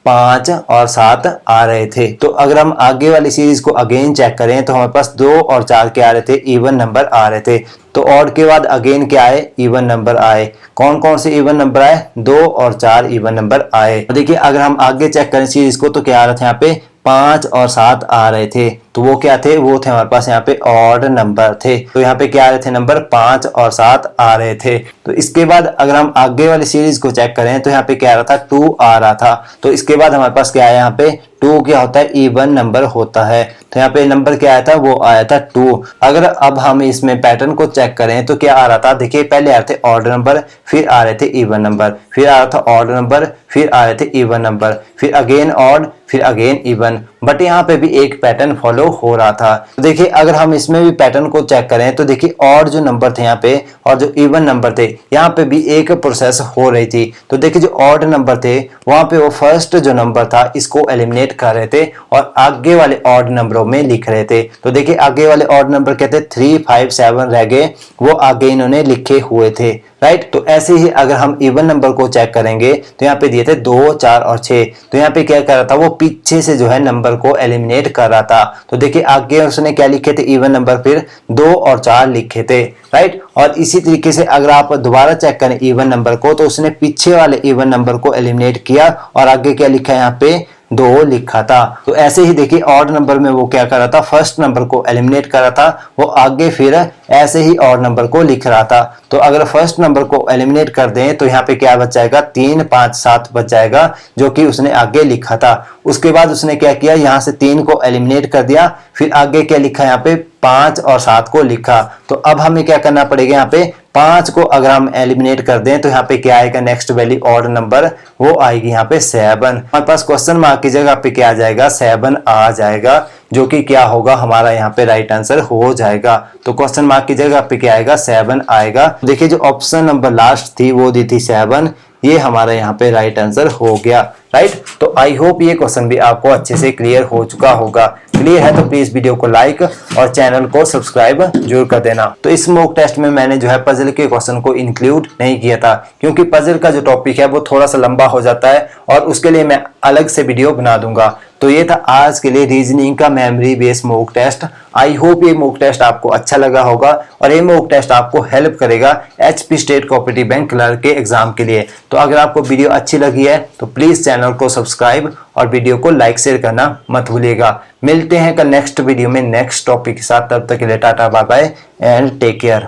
5 और 7 आ रहे थे। तो अगर हम आगे वाली सीरीज को अगेन चेक करें तो हमारे पास 2 और 4 क्या आ रहे थे, इवन नंबर आ रहे थे। तो ऑड के बाद अगेन क्या आए, इवन नंबर आए। कौन कौन से इवन नंबर आए, 2 और 4 इवन नंबर आए। तो देखिए अगर हम आगे चेक करें सीरीज को तो क्या आ रहा था, यहाँ पे 5 और 7 आ रहे थे। तो वो क्या थे, वो थे हमारे पास यहाँ पे ऑड नंबर थे। तो यहाँ पे क्या आ रहे थे नंबर, 5 और 7 आ रहे थे। तो इसके बाद अगर हम आगे वाली सीरीज को चेक करें तो यहाँ पे क्या आ रहा था, 2 आ रहा था। तो इसके बाद हमारे पास क्या आया, यहाँ पे 2 क्या होता है, इवन नंबर होता है। तो यहाँ पे नंबर क्या आया था, वो आया था 2। अगर अब हम इसमें पैटर्न को चेक करें तो क्या आ रहा था, देखिए पहले आ रहे थे ऑड नंबर, फिर आ रहे थे इवन नंबर, फिर आ रहा था ऑड नंबर, फिर आ रहे थे इवन नंबर, फिर अगेन ऑड, फिर अगेन इवन। बट यहाँ पे भी एक पैटर्न फॉलो हो रहा था। तो देखिए अगर हम इसमें भी पैटर्न को चेक करें तो देखिए ऑड जो नंबर थे यहाँ पे और जो इवन नंबर थे यहाँ पे भी एक प्रोसेस हो रही थी। तो देखिए जो ऑड नंबर थे वहां पे वो फर्स्ट जो नंबर था इसको एलिमिनेट कर रहे थे और आगे वाले ऑड नंबरों में लिख रहे थे। तो देखिए आगे वाले ऑड नंबर कहते 3, 5, 7 रह गए, वो आगे इन्होंने लिखे हुए थे, राइट। तो ऐसे ही अगर हम इवन नंबर को चेक करेंगे तो यहाँ पे दिए थे 2, 4 और 6। तो यहाँ पे क्या कर रहा था, वो पीछे से जो है नंबर को एलिमिनेट कर रहा था। तो देखिए आगे उसने क्या लिखे थे, इवन नंबर, फिर 2 और 4 लिखे थे, राइट। और इसी तरीके से अगर आप दोबारा चेक करें इवन नंबर को तो उसने पीछे वाले इवन नंबर को एलिमिनेट किया और आगे क्या लिखा है, यहाँ पे 2 लिखा था। तो ऐसे ही देखिए ऑड नंबर में वो क्या कर रहा था, फर्स्ट नंबर को एलिमिनेट कर रहा था, वो आगे फिर ऐसे ही ऑड नंबर को लिख रहा था। तो अगर फर्स्ट नंबर को एलिमिनेट कर दें तो यहाँ पे क्या बच जाएगा, 3, 5, 7 बच जाएगा, जो कि उसने आगे लिखा था। उसके बाद उसने क्या किया, यहाँ से 3 को एलिमिनेट कर दिया, फिर आगे क्या लिखा, यहाँ पे 5 और 7 को लिखा। तो अब हमें क्या करना पड़ेगा, यहाँ पे 5 को अगर हम एलिमिनेट कर दें तो यहाँ पे क्या आएगा, नेक्स्ट वैल्यू ऑड नंबर वो आएगी यहाँ पे 7। हमारे पास क्वेश्चन मार्क की जगह पे क्या आ जाएगा, 7 आ जाएगा, जो कि क्या होगा हमारा यहाँ पे राइट आंसर हो जाएगा। तो क्वेश्चन मार्क की जगह पे क्या आएगा, 7 आएगा। देखिए जो ऑप्शन नंबर लास्ट थी वो दी थी 7, ये हमारा यहाँ पे राइट आंसर हो गया, राइट। तो आई होप ये क्वेश्चन भी आपको अच्छे से क्लियर हो चुका होगा। क्लियर है तो प्लीज वीडियो को लाइक और चैनल को सब्सक्राइब जरूर कर देना। तो इस मॉक टेस्ट में मैंने जो है पजल के क्वेश्चन को इंक्लूड नहीं किया था, क्योंकि पजल का जो टॉपिक है वो थोड़ा सा लंबा हो जाता है और उसके लिए मैं अलग से वीडियो बना दूंगा। तो ये था आज के लिए रीजनिंग का memory based mock test. I hope ये मॉक टेस्ट आपको अच्छा लगा होगा और ये मॉक टेस्ट आपको हेल्प करेगा HP state cooperative bank clerk के एग्जाम के लिए। तो अगर आपको वीडियो अच्छी लगी है तो प्लीज चैनल को सब्सक्राइब और वीडियो को लाइक शेयर करना मत भूलिएगा। मिलते हैं कल नेक्स्ट वीडियो में नेक्स्ट टॉपिक के साथ। तब तक के लिए tata bye bye and take care.